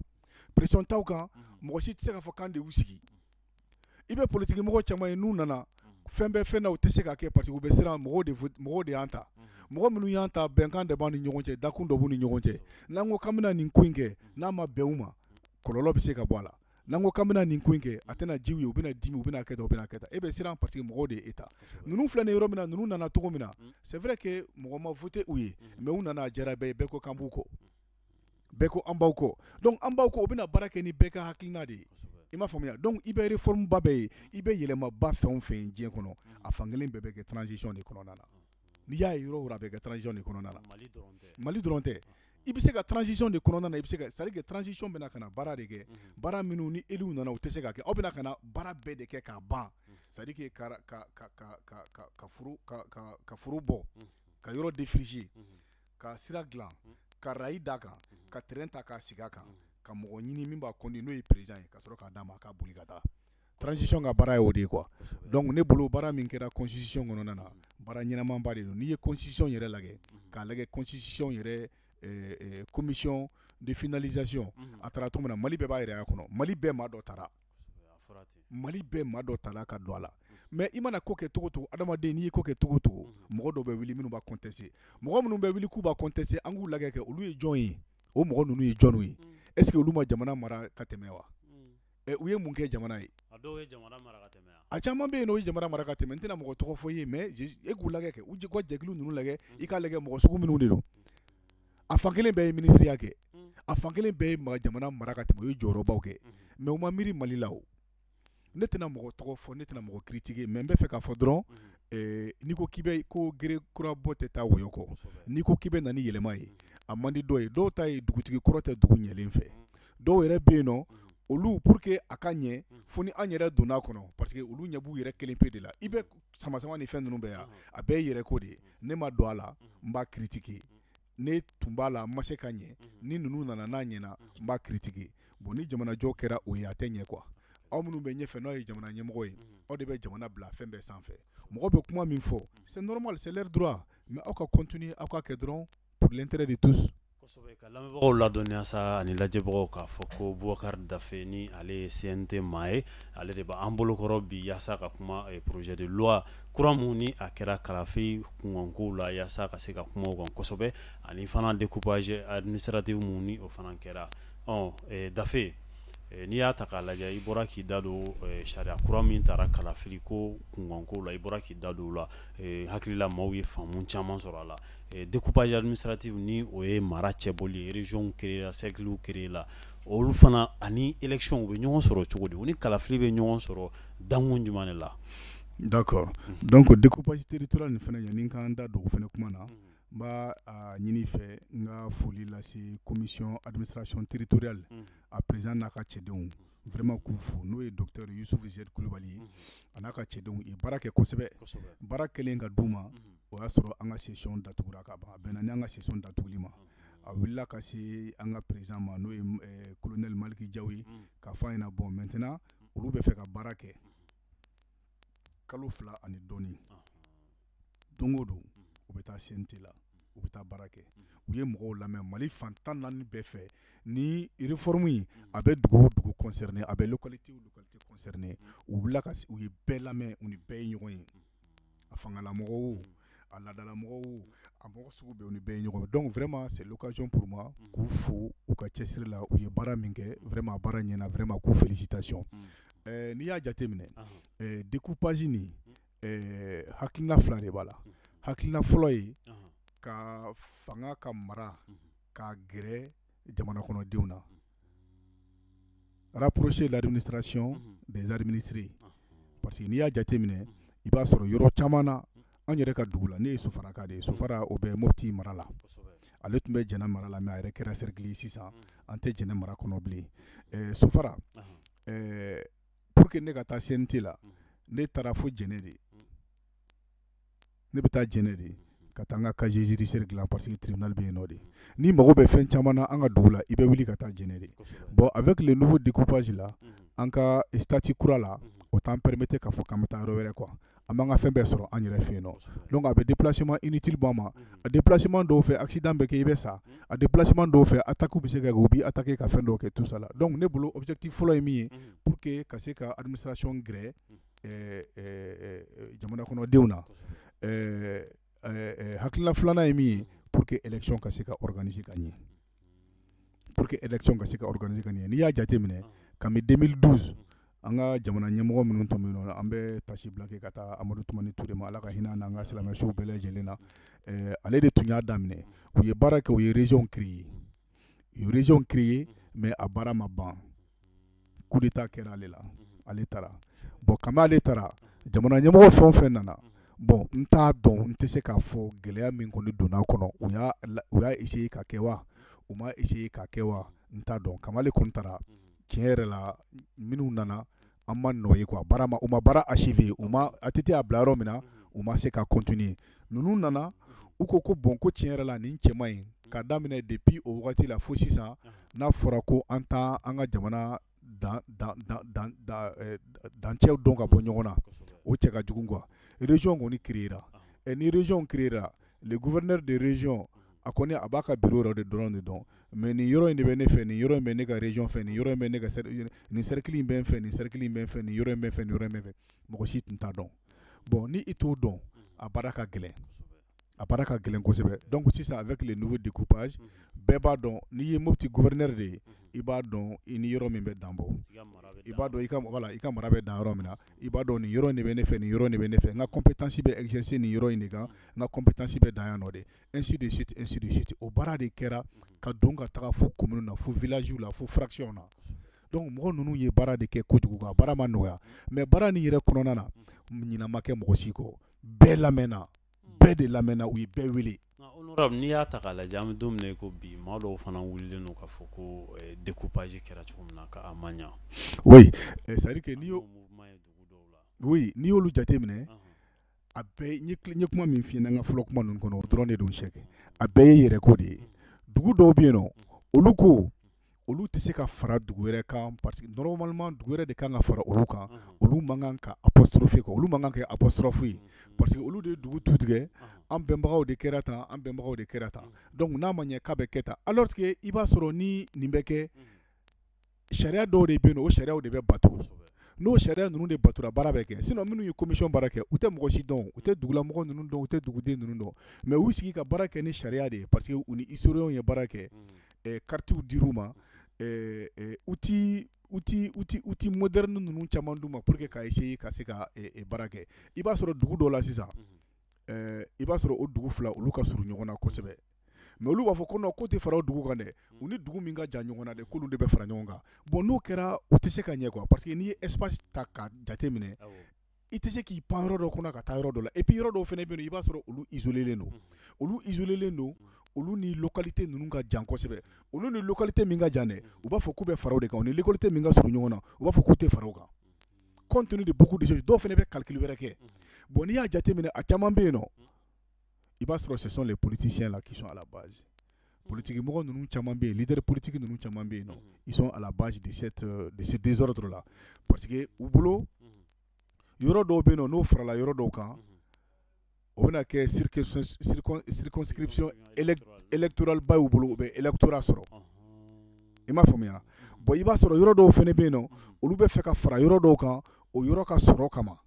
pression taw kan mɔgɔ si tɛ se k'a fɔ kan de y'u sigi i bɛ politique mɔgɔ caman ye n'u nana fɛn bɛɛ fɛn na u tɛ se ka kɛ parce que u bɛ siran mɔgɔw de y'an ta mɔgɔ minnu y'an ta bɛnkan de b'an ni ɲɔgɔn cɛ dakun dɔ b'u ni ɲɔgɔn cɛ n'an ko k'an bɛna nin ko in kɛ n'a ma bɛn u ma kɔlɔlɔ bɛ se ka bɔ a la n'an ko k'an bɛna nin ko in kɛ a tɛna jiw ye u bɛna dimi u bɛna kɛ tan u bɛna kɛ tan e bɛ siran parce que mɔgɔw de ye e ta ninnu filɛ nin yɔrɔ min na ninnu nana cogo min na c'est vrai que mɔgɔ ma voté u ye mais u nana a diyara bɛɛ ye bɛɛ ko k'an b'u kɔ bɛɛ ko an b'aw kɔ donc an b'aw kɔ u bɛna baara kɛ ni bɛɛ ka hakilina de ye i m'a faamuya donc i bɛ réforme ba bɛ ye i bɛ yɛlɛmaba fɛn o fɛn diɲɛ kɔnɔ a fankelen bɛɛ bɛ kɛ transition de kɔnɔna na n'i y'a ye yɔrɔ o yɔrɔ a bɛ kɛ transition de kɔnɔna na Mali dɔrɔn tɛ i bɛ se ka transition de kɔnɔna na i bɛ se ka c'est à dire que transition bɛna ka na baara de kɛ baara minnu ni élu nana u tɛ se ka kɛ aw bɛna ka na baara bɛɛ de kɛ k'a ban c'est à dire que ka foro bɔ ka yɔrɔ défricher ka sira dilan ka rayi d'a kan ka terrain ta k'a sigi a kan ka mɔgɔ ɲini min b'a conduire n'o ye président ye ka sɔrɔ k'a d'a ma a k'a boli ka taa transition ka baara ye o de ye quoi donc ne bolo baara min kɛra constitution kɔnɔna na baara ɲɛnamaba de don n'i ye constitution yɛrɛ lajɛ k'a lajɛ constitution yɛrɛ commission de finalisation a taara cogo min na Mali bɛɛ b'a yɛrɛ a kɔnɔ Mali bɛɛ maa dɔ taara Mali bɛɛ maa dɔ taara ka don a la mais i mana ko kɛ cogo o cogo adamaden n'i ye ko kɛ cogo o cogo mɔgɔ dɔw bɛ wuli minnu b'a contester mɔgɔ minnu bɛ wuli k'u b'a contester an k'u lajɛ kɛ olu ye jɔn ye o mɔgɔ ninnu ye jɔnw ye est ce que olu ma jamana mara ka tɛmɛ wa u ye mun kɛ jamana ye a caman bɛ yen n'o ye jamana mara ka tɛmɛ n tɛna mɔgɔ tɔgɔ fɔ i ye mais e k'u lajɛ kɛ u ka jɛkulu ninnu lajɛ i k'a lajɛ mɔgɔ sugu minnu de don a fankelen bɛɛ ye ministeriya kɛ a fankelen bɛɛ ye jamana mara ka tɛmɛ u ye jɔyɔrɔbaw kɛ mais u ma miiri Mali la o ne tɛna mɔgɔ tɔgɔ fɔ ne tɛna mɔgɔ critiquer mais n bɛ fɛ k'a fɔ dɔrɔn n'i ko k'i bɛ ko gere kura bɔ tɛ taa wɔyɔ kɔ n'i ko k'i bɛ na ni yɛlɛma ye a man di dɔw ye dɔw ta ye dugutigi kɔrɔ tɛ dugu ɲɛlen fɛ dɔw yɛrɛ bɛ yen nɔ olu pour que a ka ɲɛ fo ni an yɛrɛ donn'a kɔnɔ parce que olu ɲɛ b'u yɛrɛ kelen pe de la i bɛ sama sama ni fɛn ninnu bɛɛ yan a bɛɛ ye yɛrɛ ko de ye ne ma don a la n b'a critiquer ne tun b'a la n ma se ka ɲɛ ni ninnu nana n'a ɲɛna n b'a critiquer bon ni jamanajɔ kɛra o ye a tɛ ɲɛ quoi aw minnu bɛ ɲɛfɛ n'aw ye jamana ɲɛmɔgɔ ye aw de bɛ jamana bila fɛn bɛɛ sanfɛ mɔgɔ bɛ kuma min fɔ c'est normal c'est leur droit mais aw ka continuer aw ka kɛ dɔrɔn pour l'intérêt de tous. Kosɛbɛ ka lamɛnbagaw ladɔnniya sa ani lajɛbagaw k'a fɔ ko Boubacar Dafe ni ale ye CNT maa ye ale de b'an bolokɔrɔ bi yaasa ka kuma projet de loi kura mun ni a kɛra kalafi kunkankow la yaasa ka se ka kuma o kan kosɛbɛ ani fana découpage administratif mun ni o fana kɛra Dafe n'i y'a ta k'a lajɛ i bɔra k'i da don sariya kura min taara kalafili ko kunkankow la i bɔra k'i da don o la hakilila maaw ye faamu caman sɔrɔ a la découpage administratif ni o ye mara cɛbɔli ye région créer la cercle créer la olu fana ani élection u bɛ ɲɔgɔn sɔrɔ cogo di u ni kalafili bɛ ɲɔgɔn sɔrɔ dankun jumɛn de la d'accord donc découpage territorial nin fana yanni k'an da don o fana kuma na n b'a ɲini fɛ n ka foli lase commission administration territoriale a président n'a ka cɛdenw vraiment k'u fo n'o ye docteur Youssouf Zed Kulibali ye a n'a ka cɛdenw ye baara kɛ kosɛbɛ baara kɛlen ka d'u ma o y'a sɔrɔ an ka session datugura ka ban a bɛnna ni an ka session datuguli ma a wulila ka se an ka président ma n'o ye colonel Maliki Diaw ye k'a fɔ a ɲɛna bon maintenant olu bɛ fɛ ka baara kɛ kalo 2 ani dɔɔni don o don u bɛ taa CNT la u bɛ taa baara kɛ u ye mɔgɔw lamɛn Mali fan 14 bɛɛ fɛ ni réforme in a bɛ dugu o dugu concerné a bɛ localité o localité concerné u wulila ka u ye bɛɛ lamɛn u ni bɛɛ ye ɲɔgɔn ye a fangalamɔgɔw o a laadalamɔgɔw o a mɔgɔ sugu bɛɛ u ni bɛɛ ye ɲɔgɔn ye donc vraiment c'est l'occasion pour moi k'u fo u ka cɛsiri la u ye baara min kɛ vraiment a baara ɲɛna vraiment k'u félicitations n'i y'a jateminɛ découpage nin hakilina fila de b'a la hakilina fɔlɔ ye ka fanga ka mara ka gɛrɛ jamana kɔnɔdenw na rapprocher l'administration des administrés parce que n'i y'a jateminɛ i b'a sɔrɔ yɔrɔ caman na an yɛrɛ ka dugu la ne ye Sofara ka de ye Sofara o bɛ Mopti mara la ale tun bɛ Jɛnɛ mara la mais a yɛrɛ kɛra cercle ye sisan an tɛ Jɛnɛ mara kɔnɔ bilen Sofara pour que ne ka taa CNT la ne taara fo Jɛnɛ de ne bɛ taa Jɛnɛ de ka taa n ka casier judiciaire dilan parce que tribunal bɛ yen nɔ de ni mago bɛ fɛn caman na an ka dugu la i bɛ wuli ka taa Jɛnɛ de bon avec le nouveau découpage la an ka statut kura la o t'an permettre k'a fɔ k'an bɛ taa yɔrɔ wɛrɛ quoi an b'an ka fɛn bɛɛ sɔrɔ an yɛrɛ fɛ yen nɔ donc a bɛ déplacement inutile bɔ an ma a déplacement dɔw fɛ accident bɛ kɛ i bɛ sa a déplacement dɔw fɛ attaque bɛ se ka kɛ u b'i attaquer ka fɛn dɔw kɛ tout ça la donc ne bolo objectif fɔlɔ ye min ye pour que ka se ka administration gɛrɛ jamana kɔnɔdenw na hakilina filanan ye min ye pour que élection ka se ka organiser ka ɲɛ pour que élection ka se ka organiser ka ɲɛ n'i y'a jate minɛ kabini 2012 an ka jamana ɲɛmɔgɔ minnu tun bɛ yen nɔ an bɛ tasi bila kɛ ka taa Amadu Tumani Ture ma Ala ka hinɛ an ka silamɛsuw bɛɛ lajɛlen na ale de tun y'a daminɛ u ye baara kɛ u ye région créer u ye région créer mais a baara ma ban coup d'état kɛra ale la ale taara bon kabini ale taara jamana ɲɛmɔgɔ fɛn o fɛn nana bon n t'a dɔn n tɛ se k'a fɔ gɛlɛya min kɔni donna kɔnɔ u y'a essayer ka kɛ wa u ma essayer ka kɛ wa n t'a dɔn kabini ale kɔni taara tiɲɛ yɛrɛ la minnu nana an ma nɔ ye quoi u ma baara achevé u ma ATT a bila yɔrɔ min na u ma se ka continuer ninnu nana u ko bon ko tiɲɛ yɛrɛ la nin cɛ man ɲi ka daminɛ depuis o wagati la fo sisan n'a fɔra ko an ka jamana dancɛw dɔn ka bɔ ɲɔgɔn na o cɛ ka jugu quoi région kɔni créera ni région créera le gouverneur de région a kɔni a b'a ka bureau yɛrɛ de dɔrɔn de dɔn mais nin yɔrɔ in de bɛ ne fɛ nin yɔrɔ in bɛ ne ka région fɛ nin yɔrɔ in bɛ ne ka nin cercle in bɛ n fɛ nin cercle in bɛ n fɛ nin yɔrɔ in bɛ n fɛ nin yɔrɔ in bɛ n fɛ mɔgɔ si tun t'a dɔn bon ni i t'o dɔn a baara ka gɛlɛn kosɛbɛ donc sisan avec le nouveau découpage bɛɛ b'a dɔn n'i ye Mopti gouverneur de ye i b'a dɔn i ni yɔrɔ min bɛ dan bɔ i b'a dɔn i ka mara bɛ dan yɔrɔ min na i b'a dɔn nin yɔrɔ in de bɛ ne fɛ nin yɔrɔ in de bɛ ne fɛ n ka compétence bɛ exercer nin yɔrɔ in de kan n ka compétence bɛ dan yan nɔ de ainsi de suite o baara de kɛra ka don ka taga fo commune na fo village la fo fraction na donc mɔgɔ ninnu ye baara de kɛ kojugu ka baara ma nɔgɔya mais baara nin yɛrɛ kɔnɔna na ɲinɛ ma kɛ mɔgɔ si kɔ bɛɛ lamɛnna bɛɛ de lamɛnna u ye bɛɛ wele. Honorable n'i y'a ta k'a lajɛ an bɛ don min na i ko bi maa dɔw fana wulilen don k'a fɔ ko découpage kɛra cogo min na k'a ma ɲa. oui c'est à dire que n'i y'olu jateminɛ a bɛɛ n ye kuma min f'i ɲɛna n ka fɔlɔ kuma ninnu kɔnɔ o dɔrɔn de don Sɛki a bɛɛ ye yɛrɛko de ye dugu dɔw bɛ yen nɔ olu tɛ se ka fara dugu wɛrɛ kan parce que normalement dugu wɛrɛ de kan ka fara olu kan olu man kan ka apostrophe quoi olu man kan ka kɛ apostrophe ye parce que olu de ye dugu tu tigɛ an bɛnbagaw de kɛra tan donc n'a ma ɲɛ k'a bɛ kɛ tan alors que i b'a sɔrɔ ni nin bɛ kɛ sariya dɔw de bɛ yen nɔ o sariyaw de bɛ bato n'o sariya ninnu de batura baara bɛ kɛ sinon minnu ye commission baara kɛ u tɛ mɔgɔ si dɔn u tɛ dugulamɔgɔ ninnu dɔn u tɛ duguden ninnu dɔn mais u sigi ka baara kɛ ni sariya de ye parce que u ni historiens ye baara kɛ quartiers dir'u ma outil moderne ninnu caman d'u ma pour que ka essayer ka se ka baara kɛ i b'a sɔrɔ dugu dɔw la sisan i b'a sɔrɔ o dugu fila olu ka surun ɲɔgɔn na kosɛbɛ mais olu b'a fɔ ko non ko tɛ fara o dugu kan dɛ u ni dugu min ka jan ɲɔgɔn na dɛ k'olu de bɛ fara ɲɔgɔn kan bon n'o kɛra u tɛ se ka ɲɛ quoi parce que n'i ye espace ta ka jate minɛ i tɛ se k'i pan yɔrɔ dɔ kɔnɔ ka taa yɔrɔ dɔ la et puis yɔrɔ dɔw fana bɛ yen i b'a sɔrɔ olu isolés don olu ni localité ninnu ka jan kosɛbɛ olu ni localité min ka jan dɛ u b'a fɔ k'u bɛ fara o de kan u ni localité min ka surun ɲɔgɔn na u b'a fɔ k'u tɛ fara o kan compte tenu de beaucoup de choses dɔw fana bɛ calcul wɛrɛ kɛ bon n'i y'a jate minɛ a caman bɛ yen nɔ i b'a sɔrɔ ce sont les politiciens là qui sont à la base politique mɔgɔ ninnu caman bɛ yen leader politique ninnu caman bɛ yen nɔ ils sont à la base de ce désordre là parce que u bolo yɔrɔ dɔw bɛ yen nɔ n'o farala yɔrɔ dɔw kan o bɛna kɛ circonscription électorale ba y'u bolo u bɛ électorat sɔrɔ i m'a faamuya bon i b'a sɔrɔ yɔrɔ dɔw fana bɛ yen nɔ olu bɛ fɛ ka fara yɔrɔ dɔw kan o yɔrɔ ka sɔrɔ kama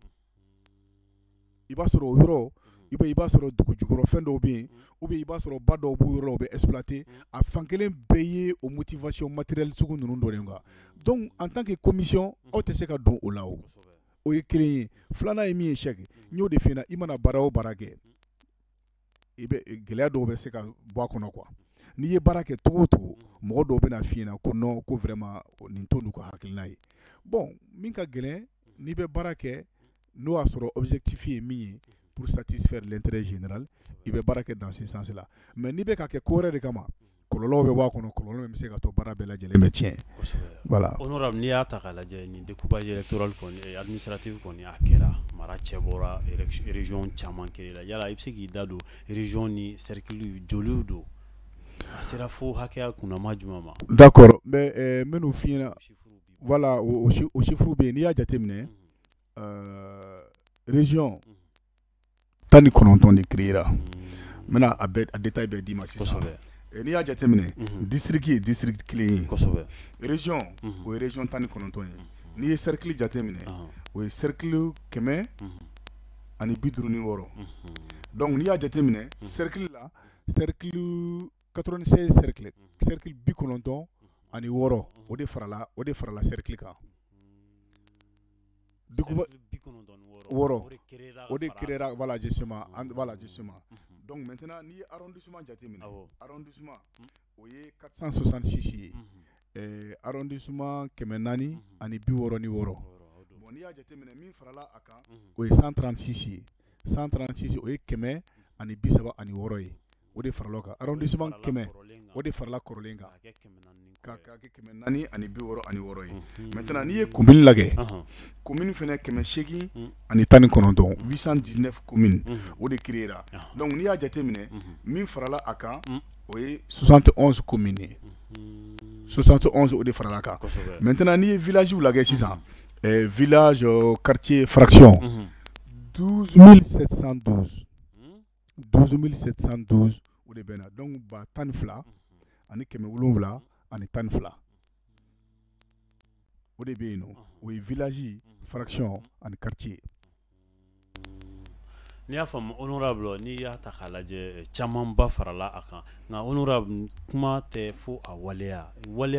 i b'a sɔrɔ o yɔrɔ i b'a sɔrɔ dugu jukɔrɔ fɛn dɔw bɛ yen ou bien i b'a sɔrɔ ba dɔw b'u yɔrɔ u bɛ exploiter a fan kelen bɛɛ ye o motivation matérielle sugu ninnu dɔ de ye quoi donc en tant que commission aw tɛ se ka don o la o ye kelen ye filanan ye min ye Sɛki n y'o de f'i ɲɛna i mana baara o baara kɛ i bɛ gɛlɛya dɔw bɛ se ka bɔ a kɔnɔ quoi n'i ye baara kɛ cogo o cogo mɔgɔ dɔw bɛna f'i ɲɛna ko non ko vraiment nin t'olu ka hakilina ye bon min ka gɛlɛn n'i bɛ baara kɛ n'o y'a sɔrɔ objectif ye min ye pour satisfaire l'intérêt général i bɛ baara kɛ dans ce sens là mais n'i bɛ ka kɛ ko wɛrɛ de kama kɔlɔlɔw bɛ bɔ a kɔnɔ kɔlɔlɔ min bɛ se ka to baara bɛɛ lajɛlen bɛ tiɲɛ voilà. Honorable n'i y'a ta k'a lajɛ nin découpage électoral kɔni administratif kɔni a kɛra mara cɛ bɔra région caman kɛli la yala i bɛ se k'i da don région ni cercle joliw don a sera fo hakɛya kunnama jumɛn ma. d'accord mais n bɛ n'o f'i ɲɛna voilà o chiffres bɛ yen n'i y'a jateminɛ région tan ni kɔnɔntɔn de créera maintenant a détail bɛɛ d'i ma sisan n'i y'a jateminɛ district ye district kelen ye région o ye région tan ni kɔnɔntɔn ye n'i ye cercle jateminɛ o ye cercle 156 donc n'i y'a jateminɛ cercle la cercle 96 cercle 96 o de farala cercle kan wɔɔrɔ o de créera voilà justement donc maintenant n'i ye arrondissement jateminɛ arrondissement o ye 466 ye arrondissement 466 bon n'i y'a jateminɛ min farala a kan o ye 136 ye 136 o ye 136 ye o de farala o kan arrondissement 100 o de farala kɔrɔlen kan k'a kɛ 466 ye maintenant n'i ye commune lajɛ commune fɛnɛ 819 819 communes o de créera donc n'i y'a jateminɛ min farala a kan o ye 71 communes ye 71 o de farala a kan maintenant n'i ye village lajɛ sisan village quartier fraction 12712 o de bɛna donc ba 12 ani 700 ani 12 o de bɛ yen nɔ o ye village fraction ani quartier. N'i y'a faamu honorable n'i y'a ta k'a lajɛ camanba farala a kan nka honorable kuma tɛ fo a waleya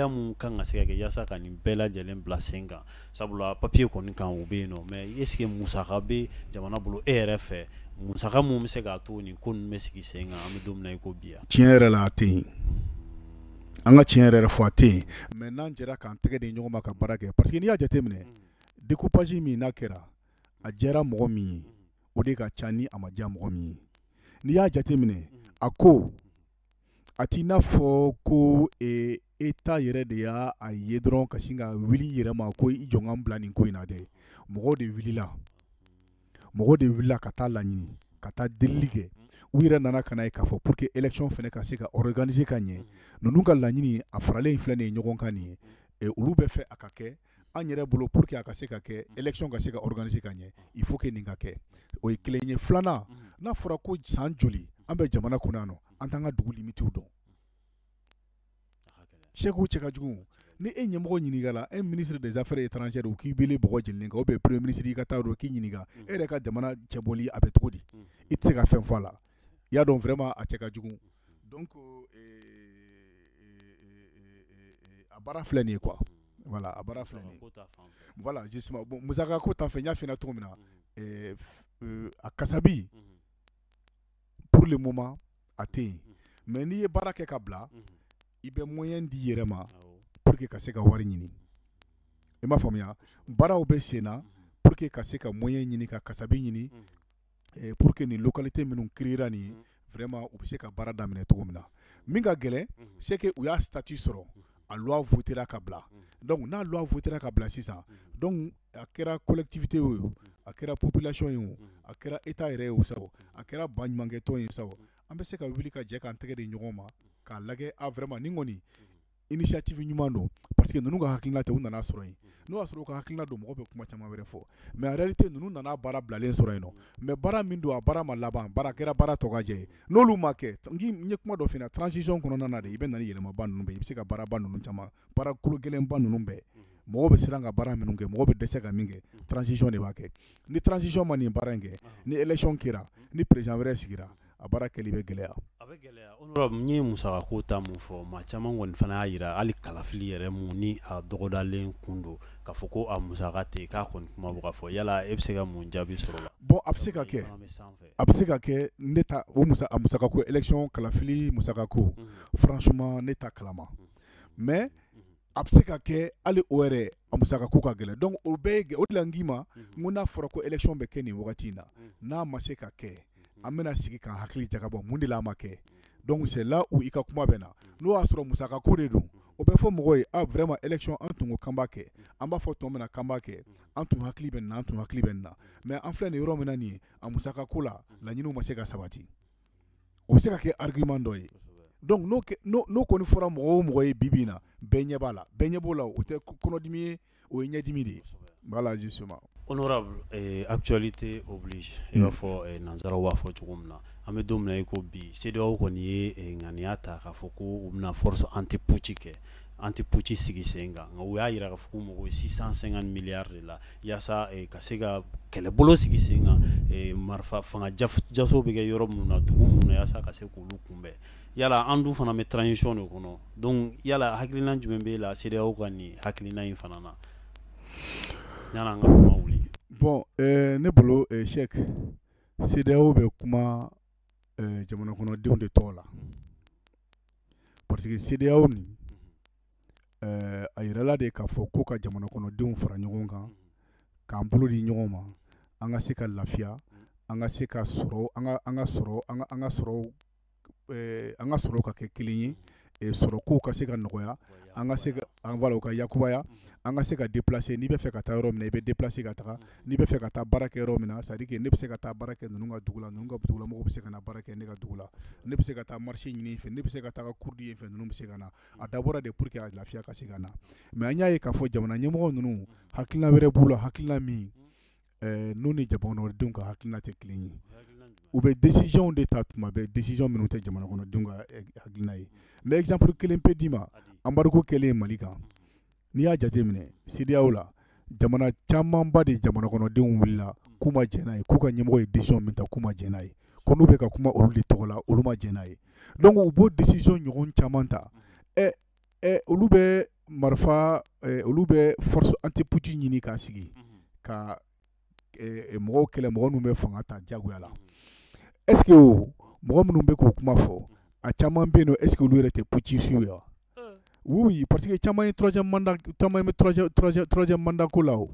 mun kan ka se ka kɛ yaasa ka nin bɛɛ lajɛlen bila sen kan sabula papier kɔni kan o bɛ yen nɔ mais est ce que musaka bɛ jamana bolo e yɛrɛ fɛ musaka mun bɛ se k'a to nin ko ninnu bɛ sigi sen kan an bɛ don min na i ko bi yan. Tiɲɛ yɛrɛ la a tɛ yen an ka tiɲɛ yɛrɛ fɔ a tɛ yen mais n'an jɛra k'an tɛgɛ di ɲɔgɔn ma ka baara kɛ parce que n'i y'a jateminɛ découpage min n'a kɛra a jɛra mɔgɔ min ye o de ka ca ni a ma diya mɔgɔ min ye n'i y'a jateminɛ a ko a t'i n'a fɔ ko État yɛrɛ de y'a ye dɔrɔn ka sin ka wuli i yɛrɛ ma ko i jɔ n ka n bila nin ko in na dɛ mɔgɔw de wulila ka taa laɲini ka taa delili kɛ u yɛrɛ nana ka na ye k'a fɔ pour que élection fɛnɛ ka se ka organiser ka ɲɛ ninnu ka laɲini a faralen filɛ nin ye ɲɔgɔn kan nin ye olu bɛ fɛ a ka kɛ an yɛrɛ bolo pour que a ka se ka kɛ élection ka se ka organiser ka ɲɛ il faut que nin ka kɛ o ye kelen ye filanan n'a fɔra ko san joli an bɛ jamana kɔnɔ yan nɔ an t'an ka dugu limitiw dɔn sɛkiw cɛ ka jugu ni e ɲɛmɔgɔ ɲininka la e ministre des affaires étrangères u k'i wele bɔgɔ jeninen kan ou bien premier ministre i ka taa dɔn k'i ɲininka e yɛrɛ ka jamana cɛbɔli a bɛ cogo di i tɛ se ka fɛn fɔ a la i y'a dɔn vraiment a cɛ ka jugu donc a baara filɛ nin ye quoi voilà a baara filɛ nin ye voilà justement bon musaka ko ta fɛ n y'a f'i ɲɛna cogo min na a kasabi pour le moment a tɛ yen mais n'i ye baara kɛ ka bila i bɛ moyen di i yɛrɛ ma pour que ka se ka wari ɲini i m'a faamuya baaraw bɛ sen na pour que ka se ka moyen ɲini ka kasabi ɲini pour que nin localité minnu créera nin ye vraiment u bɛ se ka baara daminɛ cogo min na min ka gɛlɛn c'est que u y'a statut sɔrɔ a loi votera ka bila donc n'a loi votera ka bila sisan donc a kɛra collectivité ye o a kɛra population ye o a kɛra État yɛrɛ ye o sa o a kɛra baɲumankɛtɔn ye sa o an bɛ se ka wuli ka jɛ k'an tɛgɛ di ɲɔgɔn ma k'a lajɛ vraiment nin kɔni initiative ɲuman don parce que ninnu ka hakilina tɛ u nana sɔrɔ yen n'o y'a sɔrɔ u ka hakilina don mɔgɔ bɛ kuma caman wɛrɛ fɔ mais en réalité ninnu nana baara bilalen sɔrɔ yen nɔ mais baara min don a baara ma laban baara kɛra baara tɔ ka jɛ ye n'olu ma kɛ n ye kuma dɔ f'i ɲɛna transition kɔnɔna na de i bɛ na ni yɛlɛmaba ninnu bɛ i bɛ se ka baaraba ninnu caman baara kolo gɛlɛnba ninnu bɛɛ mɔgɔw bɛ siran ka baara minnu kɛ mɔgɔw bɛ dɛsɛ ka min kɛ transition de b'a kɛ ni transition ma nin baara in kɛ ni élection kɛra ni président wɛrɛ sigira a baara kɛli bɛ gɛlɛya. A bɛ gɛlɛya honorable n ye musaka ko ta mun fɔ maa caman kɔni fana y'a jira hali kalafili yɛrɛ mun ni a dɔgɔdalen kun don k'a fɔ ko a musaka tɛ k'a kɔni kuma bɔ k'a fɔ yala e bɛ se ka mun jaabi sɔrɔ o la. bon a bɛ se ka kɛ ne ta o a musaka ko élection kalafili musaka ko franchement ne ta kalama mais a bɛ se ka kɛ hali o yɛrɛ a musaka ko ka gɛlɛn donc o bɛɛ ye o de la n k'i ma n ko n'a fɔra ko élection bɛ kɛ nin wagati in na n'a ma se ka kɛ an bɛna sigi k'an hakili jagabɔ mun de la a ma kɛ donc c'est là où i ka kuma bɛ na n'o y'a sɔrɔ musaka ko de don o bɛ fɔ mɔgɔw ye vraiment élection an tun ko k'an b'a kɛ an b'a fɔ tɔn min na k'an b'a kɛ an tun hakili bɛ nin na an tun hakili bɛ nin na mais an filɛ nin yɔrɔ min na nin ye a musaka ko la laɲiniw ma se ka sabati o bɛ se ka kɛ argument dɔ ye donc n'o kɔni fɔra mɔgɔ o mɔgɔ ye bi bi in na bɛɛ ɲɛ b'a la bɛɛ ɲɛ b'o la o tɛ kɔnɔdimi ye o ye ɲɛdimi de ye Voilà, justement. Honorable, actualité oblige. Il va falloir nanzara wa fo chugumna. Ame domna iko bi. CEDEAO koni ye nganiata ka foko umna force anti-putschike. Anti-putsch sigi senga. Nga uya ira ka foko mo 650 milliards de la. Yasa kasega kele bolo sigi senga marfa fanga jaso bege yoro muna dugu muna yasa kase kulu kumbe. Yala andu fana me transition no kono. Donc yala hakilina jumembe la CEDEAO kani hakilina infanana. Bon, ne bolo Cheikh CEDEAO be kuma jamana kono denw de tɔ la parce que CEDEAO ni a yirala de k'a fɔ ko ka jamana kono denw fara ɲɔgɔn kan k'an bolo di ɲɔgɔn ma an ka se ka lafiya an ka se ka sɔrɔ an ka sɔrɔ ka kɛ kelen ye sɔrɔ kow ka se ka nɔgɔya an ka se ka voilà ka yakubaya an ka se ka déplacer n'i bɛ fɛ ka taa yɔrɔ min na i bɛ déplacer ka taga n'i bɛ fɛ ka taa baara kɛ yɔrɔ min na c'est à dire que ne bɛ se ka taa baara kɛ ninnu ka dugu la ninnu ka dugula mɔgɔw bɛ se ka na baara kɛ ne ka dugu la ne bɛ se ka taa marché ɲini fɛ ne bɛ se ka taa cours di fɛ ninnu bɛ se ka na a dabɔra de pour que a lafiya ka se ka na mais an y'a ye k'a fɔ jamana ɲɛmɔgɔ ninnu hakilina wɛrɛ b'u la hakilina min n'u ni jamanadenw ka hakilina tɛ kelen ye u bɛ décision de ta tuma bɛɛ décision minnu tɛ jamana kɔnɔdenw ka hakilina ye mais exemple kelen pe d'i ma embargo kɛlen Mali kan n'i y'a jateminɛ CEDEAO la jamana camanba de jamana kɔnɔdenw wulila k'u ma jɛn n'a ye k'u ka ɲɛmɔgɔ ye décision min ta k'u ma jɛn n'a ye ko n'u bɛ ka kuma olu de tɔgɔ la olu ma jɛn n'a ye donc u b'o décision ɲɔgɔn caman ta olu bɛ marifa olu bɛ force anti-putsch ɲini k'a sigi ka mɔgɔw kɛlɛ mɔgɔ minnu bɛ fanga ta diyagoya la est-ce que mɔgɔ minnu bɛ k'o kuma fɔ a caman bɛ yen nɔ est-ce que olu yɛrɛ tɛ putschistes ye wa oui parce que caman ye troisième mandat ko la o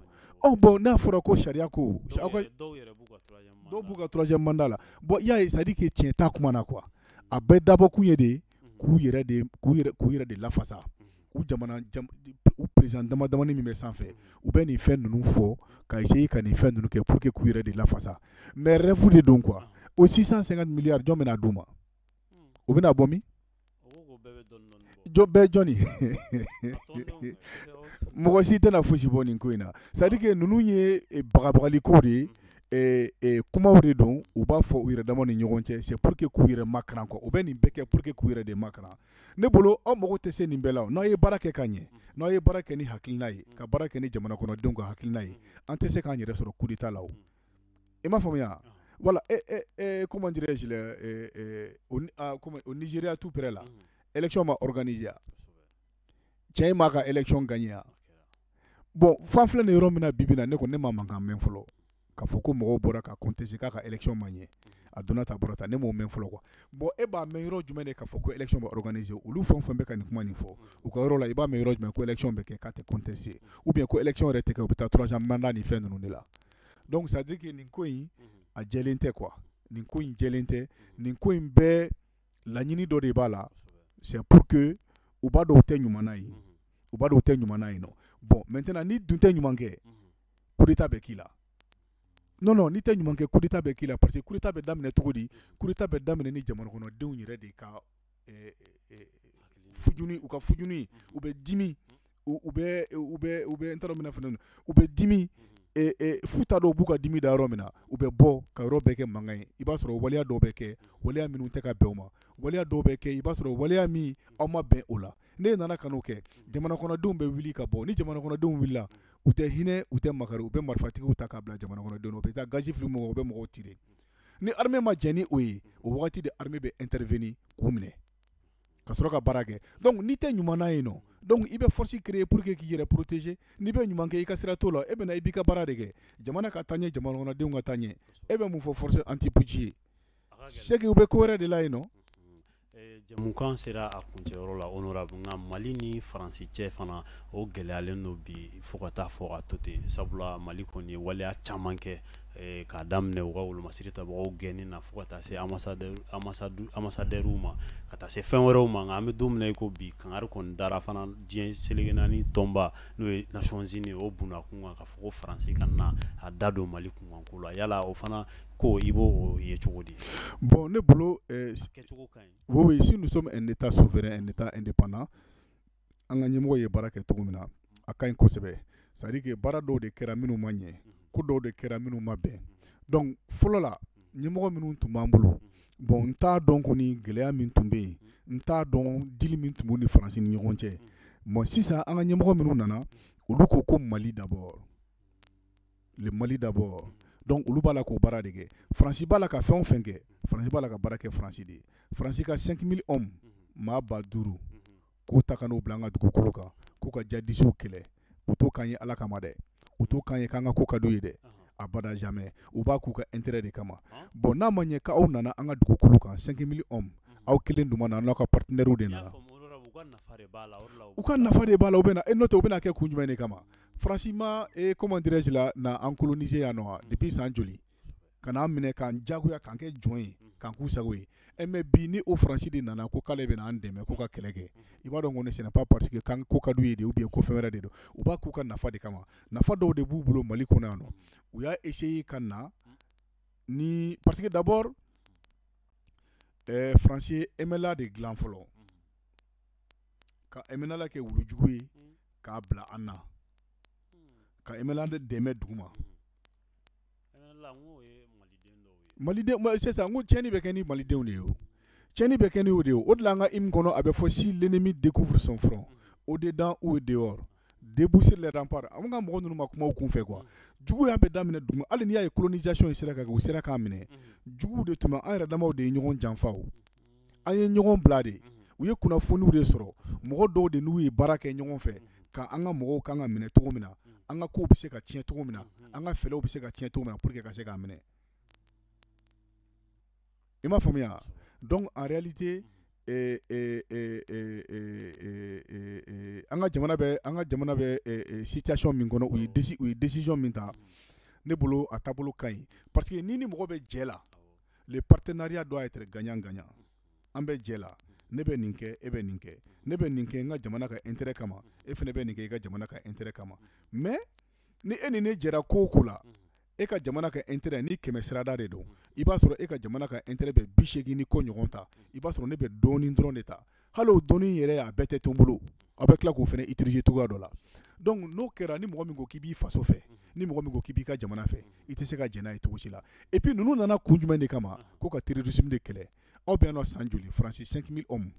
bon n'a fɔra ko sariya ko dɔw b'u ka troisième mandat la bon y'a ye c'est à dire que tiɲɛ t'a kuma na quoi a bɛɛ dabɔ kun ye de k'u yɛrɛ de lafasa u président damadamani min bɛ sanfɛ u bɛ nin fɛn ninnu fɔ ka essayer ka nin fɛn ninnu kɛ pour que k'u yɛrɛ de lafasa mais rêve de don quoi o 650 milliards jɔn bɛna d'u ma o bɛna bɔ min bɛɛ jɔnni mɔgɔ si tɛna fosi bɔ nin ko in na c'est à dire que ninnu ye bagabagali ko de ye kumaw de don u b'a fɔ u yɛrɛ dama ni ɲɔgɔn cɛ c'est pour que k'u yɛrɛ makaran quoi u bɛ nin bɛɛ kɛ pour que k'u yɛrɛ de makaran ne bolo aw mago tɛ se nin bɛɛ la n'aw ye baara kɛ ka ɲɛ n'aw ye baara kɛ ni hakilina ye ka baara kɛ ni jamana kɔnɔdenw ka hakilina ye an tɛ se k'an yɛrɛ sɔrɔ coup d'état la o i m'a faamuya voilà comment dirais-je au Nigeria tout près là élection ma organisé tiɲɛ m'a ka élection gagné bon fan filɛ nin yɔrɔ min na bibi na ne ko ne ma mankan mɛn fɔlɔ k'a fɔ ko mɔgɔw bɔra ka contester k'a ka élection ma ɲɛ a donna ta bɔra ta ne m'o mɛn fɔlɔ quoi bon e b'a mɛn yɔrɔ jumɛn de k'a fɔ ko élection bɛ organisé olu fɛn o fɛn bɛ ka nin kuma nin fɔ u ka yɔrɔ la i b'a mɛn yɔrɔ jumɛn ko élection bɛ kɛ k'a tɛ contester ou bien ko élection yɛrɛ tɛ kɛ u bɛ taa troisième mandat ni fɛn ninnu de la donc ça veut dire que nin ko in a jɛlen tɛ quoi nin ko in jɛlen tɛ nin ko in bɛɛ laɲini dɔ de b'a la c'est pour que u b'a dɔn u tɛ ɲuman na ye u b'a dɔn u tɛ ɲuman na ye nɔ bon maintenant ni dun tɛ ɲuman kɛ coup d'état bɛ k'i la non ni tɛ ɲuman kɛ coup d'état bɛ k'i la parce que coup d'état bɛ daminɛ cogo di coup d'état bɛ daminɛ ni jamana kɔnɔdenw yɛrɛ de ka fujuni u ka fujuni u bɛ dimi u bɛ n t'a dɔn mina fana u bɛ dimi fu t'a dɔn u b'u ka dimi da yɔrɔ min na u bɛ bɔ ka yɔrɔ bɛɛ kɛ mankan ye i b'a sɔrɔ waleya dɔw bɛ kɛ waleya minnu tɛ ka bɛn o ma waleya dɔw bɛ kɛ i b'a sɔrɔ waleya min aw ma bɛn o la ne nana ka n'o kɛ jamana kɔnɔdenw bɛ wuli ka bɔ ni jamana kɔnɔdenw wulila u tɛ hinɛ u tɛ makari u bɛ marifatigiw ta k'a bila jamana kɔnɔdenw u bɛ taa gazi fili mɔgɔw u bɛ mɔgɔw tirer ni armée ma jɛn ni o ye o wagati de armée bɛ intervenir k'u minɛ ka sɔrɔ ka baara kɛ donc n'i tɛ ɲuman na yen nɔ donc i bɛ force créer pour que k'i yɛrɛ protéger n'i bɛ ɲuman kɛ i ka sira t'o la e bɛna i b'i ka baara de kɛ jamana ka taa ɲɛ jamana kɔnɔdenw ka taa ɲɛ e bɛ mun fɔ force anti-putsch ye c'est que u bɛ ko wɛrɛ de la yen nɔ Jamukan sera a kuncɛyɔrɔ la honorable nka Mali ni Faransi cɛ fana o gɛlɛyalen don bi fo ka taa fɔ a to ten sabula Mali kɔni ye waleya caman kɛ k'a daminɛ u ka wolomasiri tabagaw gɛnni na fo ka taa se ambassadɛriw ma ka taa se fɛn wɛrɛw ma nka an bɛ don min na i ko bi kangari kɔni dara fana diɲɛ seleke naani tɔnba n'o ye Nations Unies o bunakun kan k'a fɔ ko Faransi ka na a da don Mali kunkanko la yala o fana ko i b'o ye cogo di bon ne bolo kɛcogo ka ɲi oui si nous sommes un état souverain un état indépendant an ka ɲɛmɔgɔ ye baara kɛ cogo min na a ka ɲi kosɛbɛ c'est à dire que baara dɔw de kɛra minnu ma ɲɛ ko dɔw de kɛra minnu ma bɛn donc fɔlɔ la ɲɛmɔgɔ minnu tun b'an bolo bon n t'a dɔn kɔni gɛlɛya min tun bɛ yen n t'a dɔn dili min tun b'u ni faransi ni ɲɔgɔn cɛ bon sisan an ka ɲɛmɔgɔ minnu nana olu ko Mali d'abord le Mali d'abord donc olu b'a la k'o baara de kɛ faransi b'a la ka fɛn o fɛn kɛ faransi b'a la ka baara kɛ faransi de ye faransi ka 5000 hommes maa 5000 k'u ta ka n'u bila an ka dugukolo kan k'u ka jadisiw kɛlɛ u t'o k'an ye Ala kama dɛ u t'o k'an ye k'an ka ko ka d'u ye dɛ abada jamais u b'a k'u ka intérêt de kama bon n'a ma ɲɛ k'aw nana an ka dugukolo kan 5000 hommes aw kelen dun ma na n'aw ka partenaires de nana u ka nafa de b'a la u bɛna n'o tɛ u bɛna kɛ kun jumɛn de kama faransi ma comment dirais-je la na an coloniser yan nɔ depuis san joli ka n'an minɛ k'an jagoya k'an kɛ jɔn ye k'an k'u sago ye mais bi ni o faransi de nana ko k'ale bɛna an dɛmɛ k'u ka kɛlɛ kɛ i b'a dɔn ko ce n'est pas parce que kan ko ka d'u ye de ou bien ko fɛn wɛrɛ de don u b'a k'u ka nafa de kama nafa dɔw de b'u bolo Mali kɔnɔ yan nɔ u y'a essayer ka na ni parce que d'abord faransi ye MLA de dilan fɔlɔ ka MLA kɛ wulujugu ye k'a bila an na ka MLA de dɛmɛ duguma Maliden sisan ko tiɲɛni bɛ kɛ ni Malidenw de ye o tiɲɛni bɛ kɛ ni o de ye o de la an ka hymne kɔnɔ a bɛ fɔ si l'ennemi découvre son front au-dedans ou dehors debout sur les remparts an ka mɔgɔ ninnu ma kuma u kun fɛ quoi juguya bɛ daminɛ duguma hali n'i y'a ye colonisation in sera ka kɛ u sera k'a minɛ juguw de tun bɛ an yɛrɛ damaw de ye ɲɔgɔn janfa o an ye ɲɔgɔn bila de u ye kunnafoniw de sɔrɔ mɔgɔ dɔw de n'u ye baara kɛ ɲɔgɔn fɛ ka an ka mɔgɔw kan ka minɛ cogo min na an ka kow bɛ se ka tiɲɛ cogo min na an ka fɛlɛw bɛ se ka tiɲɛ cogo min na pour que ka se k'a minɛ i m'a faamuya donc en réalité an ka jamana bɛ situation min kɔnɔ u ye décision min ta ne bolo a taabolo ka ɲi parce que ni mɔgɔ bɛ jɛ la le partenariat doit être gagnant gagnant an bɛ jɛ la ne bɛ nin kɛ e bɛ nin kɛ ne bɛ nin kɛ n ka jamana ka intérêt kama e fana bɛ nin kɛ i ka jamana ka intérêt kama mais ni e ni ne jɛra ko o ko la e ka jamana ka intérêt ni kɛmɛ sirada de don i b'a sɔrɔ e ka jamana ka intérêt bɛ 80 ni ko ɲɔgɔn ta i b'a sɔrɔ ne bɛ dɔɔnin dɔrɔn de ta hali o dɔɔnin yɛrɛ a bɛɛ tɛ to n bolo aw bɛ tila k'o fana utiliser cogoya dɔ la donc n'o kɛra ni mɔgɔ min ko k'i b'i faso fɛ ni mɔgɔ min ko k'i b'i ka jamana fɛ i tɛ se ka jɛn n'a ye cogo si la et puis ninnu nana kun jumɛn de kama ko ka terrorisme de kɛlɛ aw bɛ yan nɔ san joli faransi 5000 hommes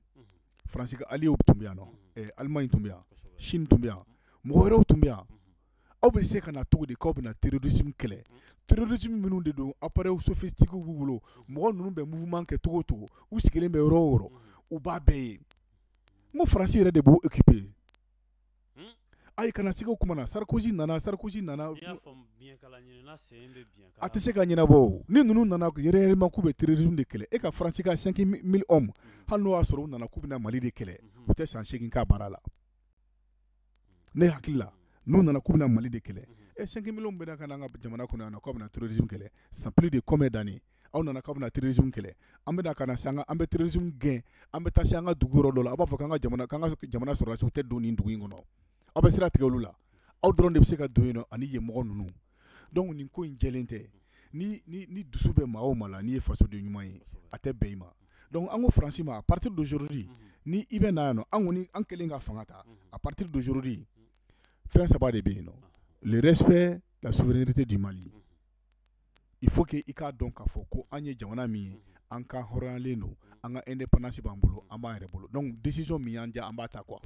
faransi ka alliés tun bɛ yan nɔ Allemagne tun bɛ yan Chine tun bɛ yan mɔgɔ wɛrɛw tun bɛ yan aw bɛ se ka na cogo di k'aw bɛ na terrorisme kɛlɛ terrorisme minnu de don appareils sophistiques b'u bolo mɔgɔ ninnu bɛ mouvement kɛ cogo o cogo u sigilen bɛ yɔrɔ o yɔrɔ u b'a bɛɛ ye n ko faransi yɛrɛ de b'u occuper ayi kana siga o kuma na Sarkozy nana a tɛ se ka ɲɛnabɔ o ni ninnu nana réellement k'u bɛ terrorisme de kɛlɛ e ka faransi ka 5000 hommes hali n'o y'a sɔrɔ u nana k'u bɛna Mali de kɛlɛ u tɛ san 8 k'a baara la ne hakili la n'u nana k'u bɛna Mali de kɛlɛ 5000 hommes bɛna ka na an ka jamana kɔnɔ yan nɔ k'aw bɛna terrorisme kɛlɛ c'est plus de combien d'années aw nana k'aw bɛna terrorisme kɛlɛ an bɛna ka na se an bɛ terrorisme gɛn an bɛ taa se an ka dugu yɔrɔ dɔ la a b'a fɔ k'an ka jamana sɔrɔdasiw tɛ don nin dugu in kɔnɔ aw bɛ sira tigɛ olu la aw dɔrɔn de bɛ se ka don yen nɔ ani yen mɔgɔ ninnu donc nin ko in jɛlen tɛ ni dusu bɛ maa o maa la n'i ye fasoden ɲuman ye a tɛ bɛn i ma donc an ko faransi ma à partir d'aujourd'hui ni i bɛ na yan nɔ an kɔni an kɛlen ka fanga ta à partir d'aujourd'hui fɛn saba de bɛ yen nɔ le respect la souveraineté du Mali il faut que i k'a dɔn k'a fɔ ko an ye jamana min ye an ka hɔrɔnyalen don an ka indépendance b'an bolo an b'an yɛrɛ bolo donc décision min y'an diya an b'a ta quoi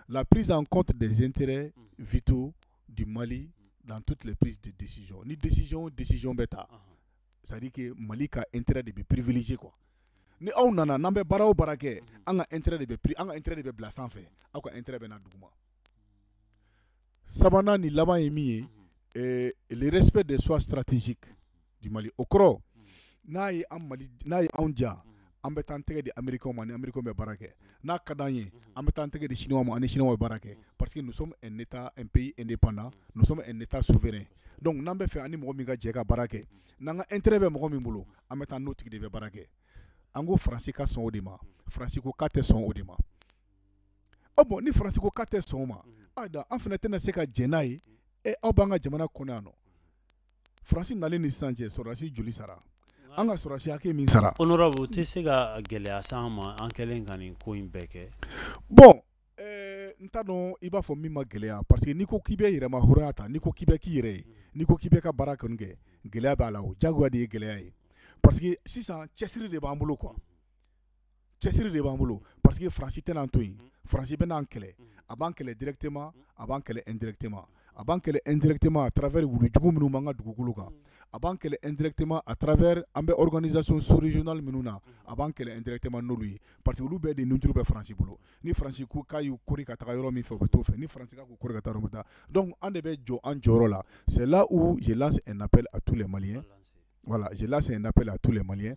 la prise en compte des intérêts vitaux du Mali dans toutes les prises de décision ni décision bɛ ta c'est à dire que Mali ka intérêt de bɛ privilégié quoi ni aw nana n'an bɛ baara o baara kɛ an ka intérêt de bɛ bila sanfɛ aw ka intérêt bɛ na duguma sabanan ni laban ye min ye le respect des choix stratégiques du Mali o kɔrɔ n'a ye anw diya an bɛ taa an tɛgɛ di Américains ma ni Américains bɛ baara kɛ n'a ka d'an ye an bɛ taa an tɛgɛ di Chinois ma ani Chinois bɛ baara kɛ parce que nous sommes un pays indépendant nous sommes un état souverain donc n'an bɛ fɛ an ni mɔgɔ min ka jɛ ka baara kɛ n'an ka intérêt bɛ mɔgɔ min bolo an bɛ taa n'o tigi de bɛ baara kɛ an ko faransi ka sɔn o de ma faransi ko k'a tɛ sɔn o de ma bon ni faransi ko k'a tɛ sɔn o ma an fana tɛna se ka jɛn n'a ye aw b'an ka jamana kɔnɔ yan nɔ faransi nalen ni sisan cɛ sɔrɔdasi joli sara an ka sɔrɔdasi hakɛ min sara honorable tɛ se ka gɛlɛya s'an ma an kɛlen ka nin ko in bɛɛ kɛ bon n t'a dɔn i b'a fɔ min ma gɛlɛya parce que n'i ko k'i bɛ yɛrɛma hɔrɔnya ta n'i ko k'i bɛ k'i yɛrɛ ye n'i ko k'i bɛ ka baara kɔni kɛ gɛlɛya b'a la o jagoya de ye gɛlɛya ye parce que sisan cɛsiri de b'an bolo quoi cɛsiri de b'an bolo parce que Faransi tɛna an to yen Faransi bɛ n'an kɛlɛ a b'an kɛlɛ directement a b'an kɛlɛ indirectement a b'an kɛlɛ indirectement à travers wulujugu minnu b'an ka dugukolo kan a b'an kɛlɛ indirectement à travers an bɛ organisation sous-régionale minnu na a b'an kɛlɛ indirectement n'olu ye parce que olu bɛɛ de nujuru bɛ Faransi bolo ni Faransi ko k'a y'u kori ka taga yɔrɔ min fɛ u bɛ t'o fɛ ni Faransi k'a k'u kori ka taa yɔrɔ min ta donc an de bɛ jɔ an jɔyɔrɔ la c'est là où je lance un appel à tous les Maliens voilà je lance un appel à tous les Maliens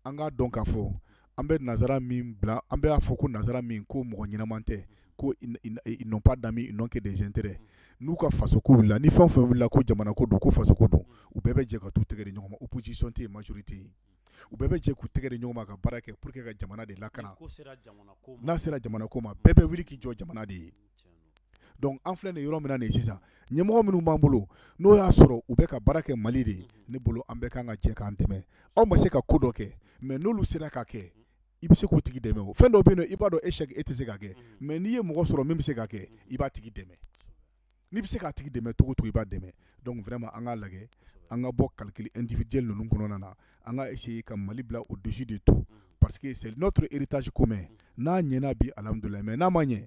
an k'a dɔn k'a fɔ an bɛ nazara min bila an bɛ a fɔ ko nazara min ko mɔgɔ ɲɛnaman tɛ ko ils n'ont pas d'amis ils n'ont que des intérêts n'u ka faso ko wulila ni fɛn o fɛn wulila ko jamana ko don ko faso ko don u bɛɛ bɛ jɛ ka t'u tɛgɛ di ɲɔgɔn ma opposition tɛ yen majorité ye u bɛɛ bɛ jɛ k'u tɛgɛ di ɲɔgɔn ma ka baara kɛ pour que ka jamana de lakana n'a sera jamana ko ma bɛɛ bɛ wuli k'i jɔ jamana de ye donc an filɛ nin yɔrɔ min na nin sisan ɲɛmɔgɔ minnu b'an bolo n'o y'a sɔrɔ u bɛ ka baara kɛ Mali de ne bolo an bɛɛ kan ka jɛ k'an dɛmɛ aw ma se ka ko dɔ kɛ mais n'olu sera ka kɛ i bɛ se k'o tigi dɛmɛ o fɛn dɔ bɛ yen nɔ i b'a dɔn échec e tɛ se ka kɛ mais n'i ye mɔgɔ sɔrɔ min bɛ se ka kɛ i b'a tigi dɛmɛ n'i bɛ se k'a tigi dɛmɛ cogo o cogo i b'a dɛmɛ donc vraiment an k'a lajɛ an ka bɔ calcul individuel ninnu kɔnɔna na an ka essayer ka Mali bila au-dessus de tout parce que c'est notre héritage commun n'a ɲɛna bi alhamdulilayi mais n'a ma ɲɛ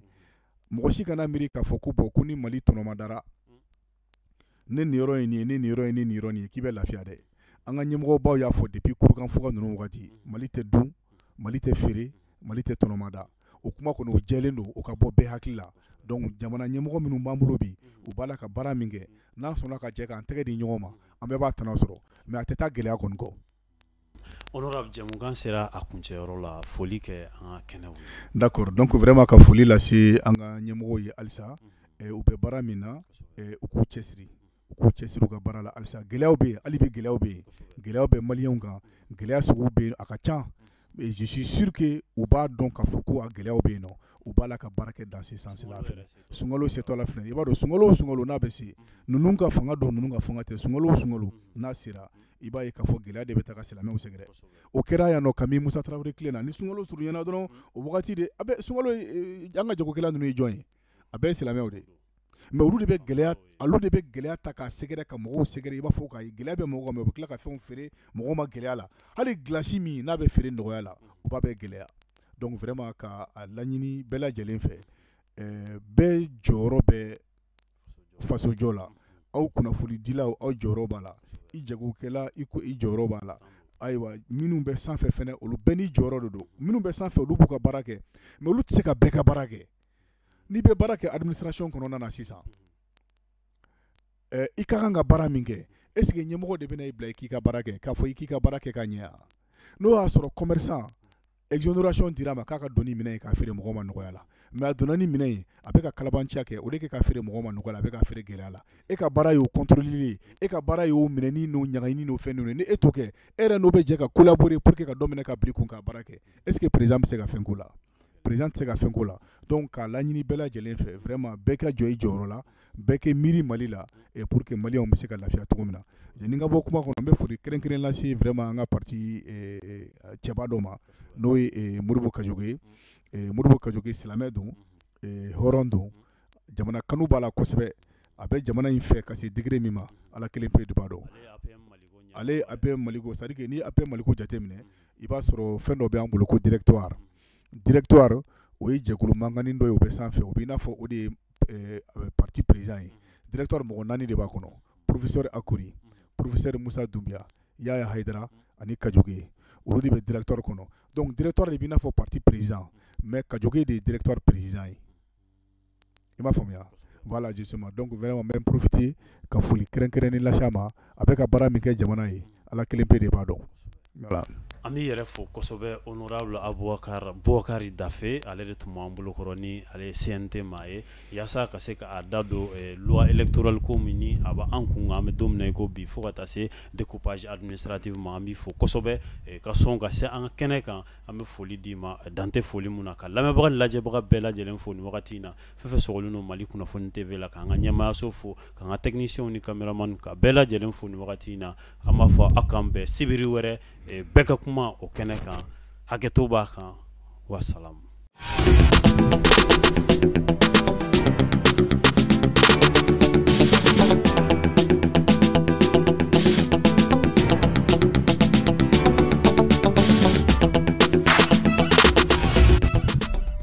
mɔgɔ si kana miiri k'a fɔ ko bon ko ni Mali tɔnɔma dara ne nin yɔrɔ ye nin ye ne nin yɔrɔ ye ne nin yɔrɔ nin ye k'i bɛ lafiya dɛ an ka ɲɛmɔgɔbaw y'a fɔ depuis kurukanfuga ninnu wagati Mali tɛ dun Mali tɛ feere Mali tɛ tɔnɔmada o kuma kɔni o jɛlen don o ka bɔ bɛɛ hakili la donc jamana ɲɛmɔgɔ minnu b'an bolo bi u b'a la ka baara min kɛ n'an sɔnna ka jɛ k'an tɛgɛ di ɲɔgɔn ma an bɛɛ b'a tana sɔrɔ mais a tɛ taa gɛlɛya kɔni kɔ. Honorable Jamukan sera a kuncɛyɔrɔ la foli kɛ an ka kɛnɛw d'accord donc vraiment ka foli lase an ka ɲɛmɔgɔw ye halisa u bɛ baara min na u k'u cɛsiri u ka baara la halisa gɛlɛyaw bɛ yen hali bi gɛlɛyaw bɛ yen gɛlɛyaw bɛ maliyɛnw kan gɛlɛya sugu bɛ yen a ka ca mais je suis sûr que u b'a dɔn k'a fɔ ko a gɛlɛyaw bɛ yen nɔ u b'a la ka baara kɛ dans ce sens là fɛnɛ sunkalo setɔ la fɛnɛ i b'a dɔn sunkalo o sunkalo n'a bɛ se ninnu ka fanga don ninnu ka fanga tɛ sunkalo o sunkalo n'a sera i b'a ye k'a fɔ gɛlɛya de bɛ taga silamɛw sɛgɛrɛ o kɛra yan nɔ kabini Musa Tarawele tile la ni sunkalo surunyana dɔrɔn o wagati de a bɛ sunkalo an ka jagokɛla ninnu ye jɔn ye a bɛɛ ye silamɛw de mais olu de bɛ gɛlɛya ta k'a sɛgɛrɛ ka mɔgɔw sɛgɛrɛ i b'a fɔ k'a ye gɛlɛya bɛ mɔgɔw kan mais u bɛ tila ka fɛnw feere mɔgɔw ma gɛlɛya la hali gilasi min n'a bɛ feere nɔgɔya la u b'a bɛɛ gɛlɛya donc vraiment ka a laɲini bɛɛ lajɛlen fɛ bɛɛ jɔyɔrɔ bɛ fasojɔ la aw kunnafonidilaw aw jɔyɔrɔ b'a la i jagokɛla i jɔyɔrɔ b'a la ayiwa minnu bɛ sanfɛ fɛnɛ olu bɛɛ ni jɔyɔrɔ de don minnu bɛ sanfɛ olu b'u ka baara kɛ mais olu tɛ se ka bɛɛ ka baara kɛ n'i bɛ baara kɛ administration kɔnɔna na sisan i ka kan ka baara min kɛ est ce que ɲɛmɔgɔ de bɛna i bila i k'i ka baara kɛ k'a fɔ i k'i ka baara kɛ ka ɲɛ n'o y'a sɔrɔ commerçant exonération dira ma k'a ka donni minɛ ye k'a feere mɔgɔw ma nɔgɔya la mais a donna ni minɛ ye a bɛ ka kalabanciya kɛ o de kɛ k'a feere mɔgɔw ma nɔgɔya la a bɛ k'a feere gɛlɛya la e ka baara y'o contrôler e ka baara y'o minɛni n'o ɲagaɲini n'o fɛn ninnu ni e t'o kɛ e yɛrɛ n'o bɛ jɛ ka collaborer pour que ka dɔ minɛ ka bila i kun k'a baara kɛ est ce que président bɛ se ka fɛn k'o la président tɛ se ka fɛn k'o la donc k'a laɲini bɛɛ lajɛlen fɛ vraiment bɛɛ ka jɔ i jɔyɔrɔ la bɛɛ kɛ miiri Mali la et pour que maliyɛnw bɛ se ka lafiya cogo min na ni ka bɔ kuma kɔnɔ n bɛ foli kɛrɛnkɛrɛn lase vraiment an ka parti cɛba dɔ ma n'o ye Modibo Kajoge ye Modibo Kajoge silamɛ don hɔrɔn don jamana kanu b'a la kosɛbɛ a bɛ jamana in fɛ ka se degré min ma ala kelen pe de b'a dɔn ale ye APM Maliko c'est à dire que n'i ye APM Maliko jateminɛ i b'a sɔrɔ fɛn dɔ bɛ an bolo ko directoire o ye jɛkulu mankanni dɔ ye o bɛ sanfɛ o bɛ i n'a fɔ o de ye parti président ye directoire mɔgɔ 4 de b'a kɔnɔ professeur Akori professeur Musa Dunbiya Yaya Haidara ani Kajoge olu de bɛ directoire kɔnɔ donc directoire de bɛ i n'a fɔ parti président mais Kajoge de ye directoire président ye i m'a faamuya voilà justement donc vraiment n bɛ profiter ka foli kɛrɛnkɛrɛnnen lase a ma a bɛ ka baara min kɛ jamana ye ala kelen pe de b'a dɔn voilà. An bɛ yɛrɛ fo kosɛbɛ honorable Abubakari Dafe ale de tun b'an bolokɔrɔ ni ale ye CNT maa ye yaasa ka se k'a da don loi électorale ko min ni a bɛ an kun an bɛ don min na i ko bi fo ka taa se découpage administratif ma an b'i fo kosɛbɛ ka sɔn ka se an ka kɛnɛ kan an bɛ foli d'i ma dan tɛ foli mun na ka lamɛnbaga ni lajɛbaga bɛɛ lajɛlen fo nin wagati in na fɛn fɛn sɔgɔlen don Mali kunnafoni TV la k'an ka ɲɛmaayaso fo k'an ka techniciens ni caméraman ka bɛɛ lajɛlen fo nin wagati in na an b'a fɔ aw k'an bɛn sibiri wɛrɛ bɛɛ ka kuma o kɛnɛ kan hakɛto b'a kan wasalamu